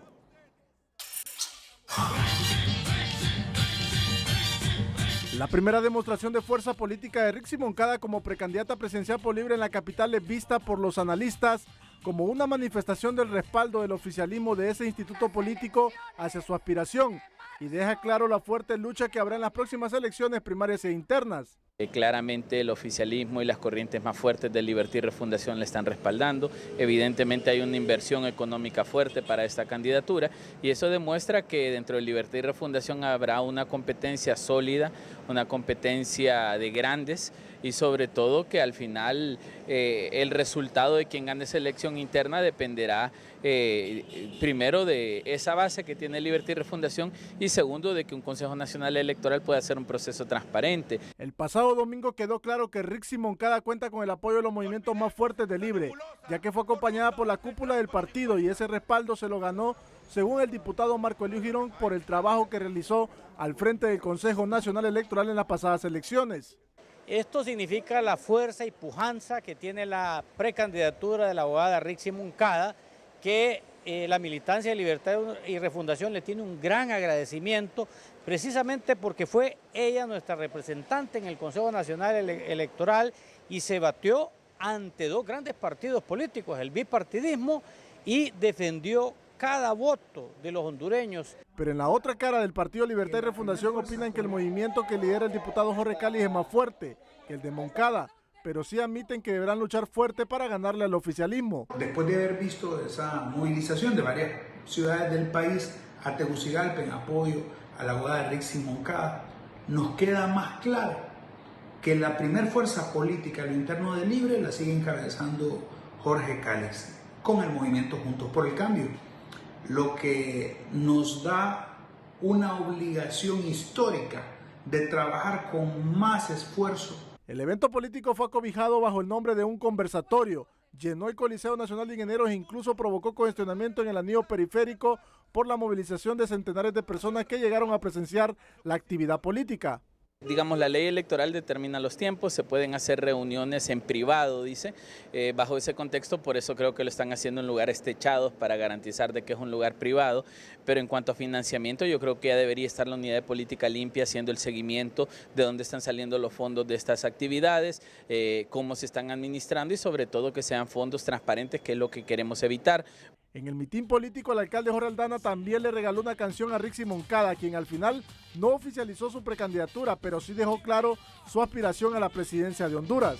La primera demostración de fuerza política de Rixi Moncada como precandidata presidencial por Libre en la capital es vista por los analistas como una manifestación del respaldo del oficialismo de ese instituto político hacia su aspiración y deja claro la fuerte lucha que habrá en las próximas elecciones primarias e internas. Claramente el oficialismo y las corrientes más fuertes de Libertad y Refundación le están respaldando. Evidentemente hay una inversión económica fuerte para esta candidatura y eso demuestra que dentro de Libertad y Refundación habrá una competencia sólida, una competencia de grandes y sobre todo que al final el resultado de quien gane esa elección interna dependerá primero de esa base que tiene Libertad y Refundación y segundo de que un Consejo Nacional Electoral pueda hacer un proceso transparente. El pasado domingo quedó claro que Rixi Moncada cuenta con el apoyo de los movimientos más fuertes de Libre, ya que fue acompañada por la cúpula del partido y ese respaldo se lo ganó, según el diputado Marco Elío Girón, por el trabajo que realizó al frente del Consejo Nacional Electoral en las pasadas elecciones. Esto significa la fuerza y pujanza que tiene la precandidatura de la abogada Rixi Moncada, que la militancia de Libertad y Refundación le tiene un gran agradecimiento, precisamente porque fue ella nuestra representante en el Consejo Nacional Electoral y se batió ante dos grandes partidos políticos, el bipartidismo, y defendió cada voto de los hondureños. Pero en la otra cara del Partido Libertad y Refundación opinan que el movimiento que lidera el diputado Jorge Cáliz es más fuerte que el de Moncada, pero sí admiten que deberán luchar fuerte para ganarle al oficialismo. Después de haber visto esa movilización de varias ciudades del país a Tegucigalpa en apoyo a la abogada Rixi Moncada, nos queda más claro que la primer fuerza política a lo interno de Libre la sigue encabezando Jorge Cáliz con el movimiento Juntos por el Cambio, lo que nos da una obligación histórica de trabajar con más esfuerzo. El evento político fue acobijado bajo el nombre de un conversatorio, llenó el Coliseo Nacional de Ingenieros e incluso provocó congestionamiento en el anillo periférico por la movilización de centenares de personas que llegaron a presenciar la actividad política. Digamos, la ley electoral determina los tiempos, se pueden hacer reuniones en privado, dice, bajo ese contexto, por eso creo que lo están haciendo en lugares techados para garantizar de que es un lugar privado, pero en cuanto a financiamiento yo creo que ya debería estar la unidad de política limpia haciendo el seguimiento de dónde están saliendo los fondos de estas actividades, cómo se están administrando y sobre todo que sean fondos transparentes, que es lo que queremos evitar. En el mitin político, el alcalde Jorge Aldana también le regaló una canción a Rixi Moncada, quien al final no oficializó su precandidatura, pero sí dejó claro su aspiración a la presidencia de Honduras.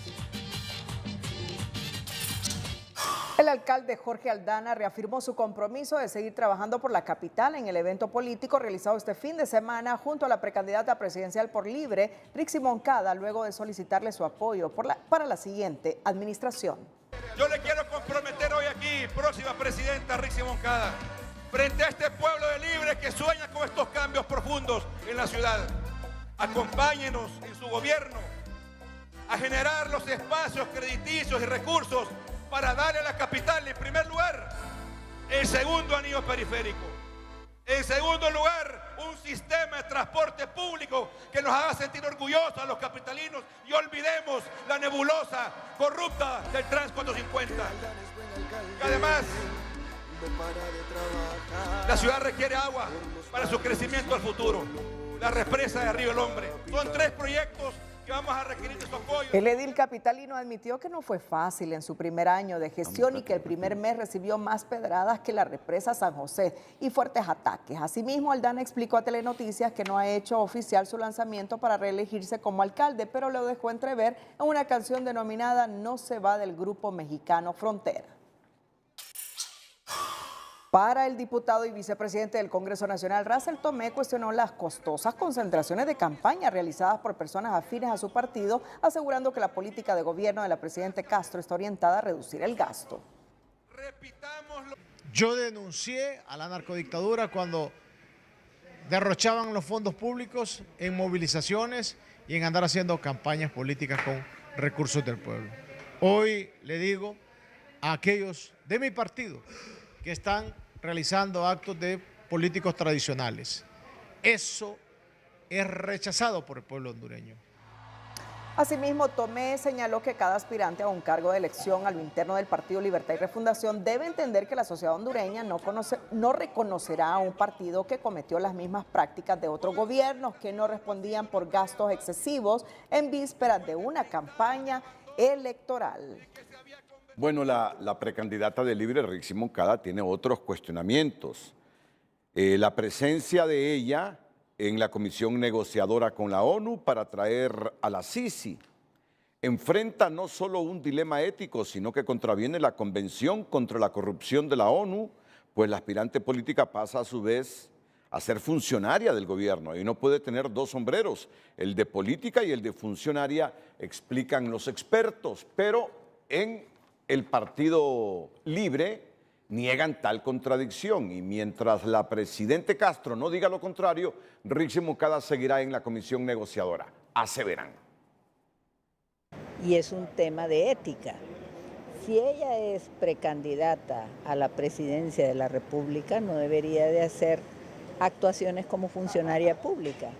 El alcalde Jorge Aldana reafirmó su compromiso de seguir trabajando por la capital en el evento político realizado este fin de semana junto a la precandidata presidencial por Libre, Rixi Moncada, luego de solicitarle su apoyo para la siguiente administración. Yo le quiero comprometer hoy aquí, próxima presidenta Rixi Moncada, frente a este pueblo de Libre que sueña con estos cambios profundos en la ciudad. Acompáñenos en su gobierno a generar los espacios crediticios y recursos para darle a la capital, en primer lugar, el segundo anillo periférico. En segundo lugar, un sistema de transporte público que nos haga sentir orgullosos a los capitalinos y olvidemos la nebulosa corrupta del Trans 450. Y además, la ciudad requiere agua para su crecimiento al futuro. La represa de Río El Hombre. Son 3 proyectos que vamos a requerir de su apoyo. El edil capitalino admitió que no fue fácil en su primer año de gestión y que el primer mes recibió más pedradas que la represa San José y fuertes ataques. Asimismo, Aldana explicó a Telenoticias que no ha hecho oficial su lanzamiento para reelegirse como alcalde, pero lo dejó entrever en una canción denominada No se va del grupo mexicano Frontera. Para el diputado y vicepresidente del Congreso Nacional, Russell Tomé cuestionó las costosas concentraciones de campaña realizadas por personas afines a su partido, asegurando que la política de gobierno de la presidenta Castro está orientada a reducir el gasto. Yo denuncié a la narcodictadura cuando derrochaban los fondos públicos en movilizaciones y en andar haciendo campañas políticas con recursos del pueblo. Hoy le digo a aquellos de mi partido que están realizando actos de políticos tradicionales. Eso es rechazado por el pueblo hondureño. Asimismo, Tomé señaló que cada aspirante a un cargo de elección a lo interno del Partido Libertad y Refundación debe entender que la sociedad hondureña no reconocerá a un partido que cometió las mismas prácticas de otros gobiernos que no respondían por gastos excesivos en vísperas de una campaña electoral. Bueno, la precandidata de Libre, Rixi Moncada, tiene otros cuestionamientos. La presencia de ella en la comisión negociadora con la ONU para traer a la Sisi enfrenta no solo un dilema ético, sino que contraviene la Convención contra la Corrupción de la ONU, pues la aspirante política pasa a su vez a ser funcionaria del gobierno y no puede tener 2 sombreros, el de política y el de funcionaria, explican los expertos, pero en el Partido Libre niegan tal contradicción y mientras la presidenta Castro no diga lo contrario, Rixi Moncada seguirá en la comisión negociadora, aseveran. Y es un tema de ética. Si ella es precandidata a la presidencia de la República, no debería de hacer actuaciones como funcionaria pública.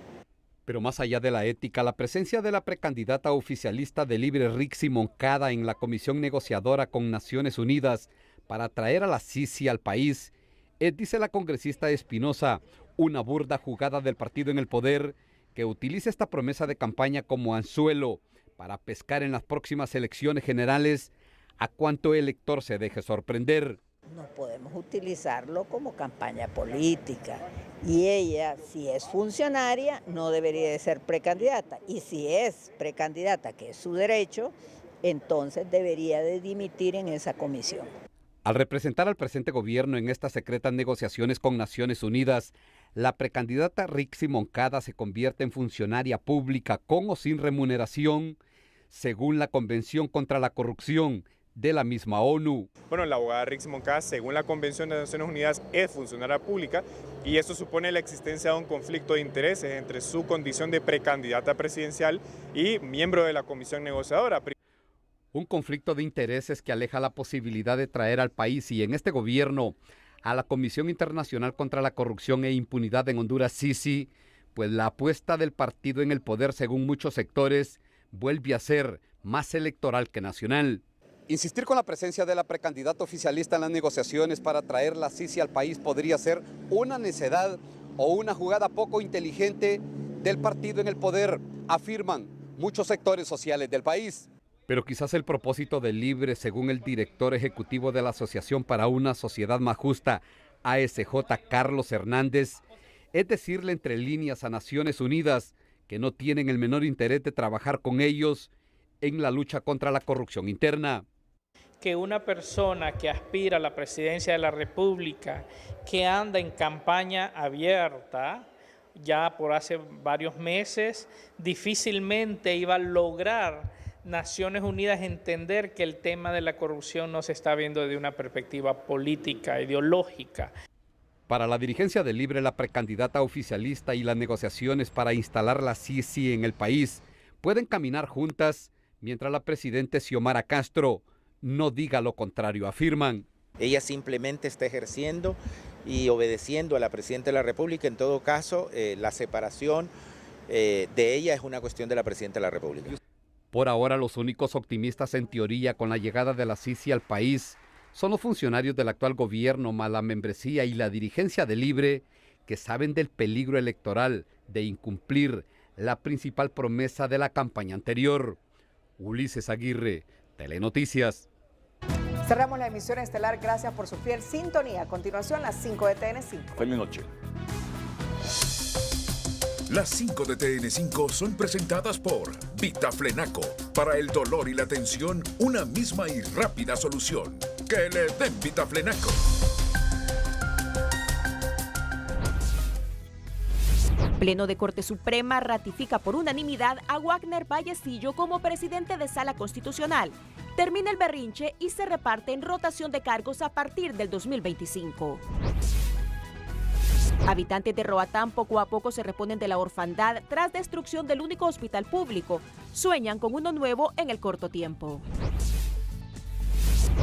Pero más allá de la ética, la presencia de la precandidata oficialista de Libre Rixi Moncada en la comisión negociadora con Naciones Unidas para traer a la Sisi al país es, dice la congresista Espinosa, una burda jugada del partido en el poder que utiliza esta promesa de campaña como anzuelo para pescar en las próximas elecciones generales a cuanto elector se deje sorprender. No podemos utilizarlo como campaña política. Y ella, si es funcionaria, no debería de ser precandidata. Y si es precandidata, que es su derecho, entonces debería de dimitir en esa comisión. Al representar al presente gobierno en estas secretas negociaciones con Naciones Unidas, la precandidata Rixi Moncada se convierte en funcionaria pública con o sin remuneración, según la Convención contra la Corrupción de la misma ONU. Bueno, la abogada Rixi Moncada, según la Convención de Naciones Unidas, es funcionaria pública y eso supone la existencia de un conflicto de intereses entre su condición de precandidata presidencial y miembro de la comisión negociadora. Un conflicto de intereses que aleja la posibilidad de traer al país y en este gobierno a la Comisión Internacional contra la Corrupción e Impunidad en Honduras, Sisi, pues la apuesta del partido en el poder, según muchos sectores, vuelve a ser más electoral que nacional. Insistir con la presencia de la precandidata oficialista en las negociaciones para traer la Sisi al país podría ser una necedad o una jugada poco inteligente del partido en el poder, afirman muchos sectores sociales del país. Pero quizás el propósito de Libre, según el director ejecutivo de la Asociación para una Sociedad Más Justa, ASJ, Carlos Hernández, es decirle entre líneas a Naciones Unidas que no tienen el menor interés de trabajar con ellos en la lucha contra la corrupción interna. Que una persona que aspira a la presidencia de la República, que anda en campaña abierta, ya por hace varios meses, difícilmente iba a lograr Naciones Unidas entender que el tema de la corrupción no se está viendo desde una perspectiva política, ideológica. Para la dirigencia de Libre, la precandidata oficialista y las negociaciones para instalar la Sisi en el país pueden caminar juntas mientras la presidenta Xiomara Castro no diga lo contrario, afirman. Ella simplemente está ejerciendo y obedeciendo a la presidenta de la República. En todo caso, la separación de ella es una cuestión de la presidenta de la República. Por ahora, los únicos optimistas en teoría con la llegada de la Sisi al país son los funcionarios del actual gobierno, más la membresía y la dirigencia de Libre, que saben del peligro electoral de incumplir la principal promesa de la campaña anterior. Ulises Aguirre, Telenoticias. Cerramos la emisión estelar. Gracias por su fiel sintonía. A continuación, las 5 de TN5. Feliz noche. Las 5 de TN5 son presentadas por Vitaflenaco. Para el dolor y la tensión, una misma y rápida solución. ¡Que le den Vitaflenaco! Pleno de Corte Suprema ratifica por unanimidad a Wagner Vallecillo como presidente de Sala Constitucional. Termina el berrinche y se reparte en rotación de cargos a partir del 2025. Habitantes de Roatán poco a poco se reponen de la orfandad tras destrucción del único hospital público. Sueñan con uno nuevo en el corto tiempo.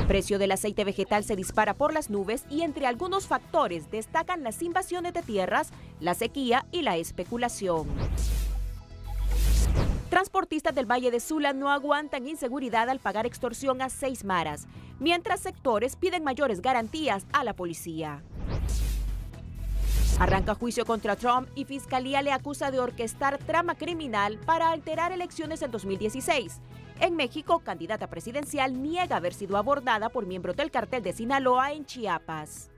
Precio del aceite vegetal se dispara por las nubes y entre algunos factores destacan las invasiones de tierras, la sequía y la especulación. Transportistas del Valle de Sula no aguantan inseguridad al pagar extorsión a 6 maras, mientras sectores piden mayores garantías a la policía. Arranca juicio contra Trump y Fiscalía le acusa de orquestar trama criminal para alterar elecciones en 2016. En México, candidata presidencial niega haber sido abordada por miembros del cartel de Sinaloa en Chiapas.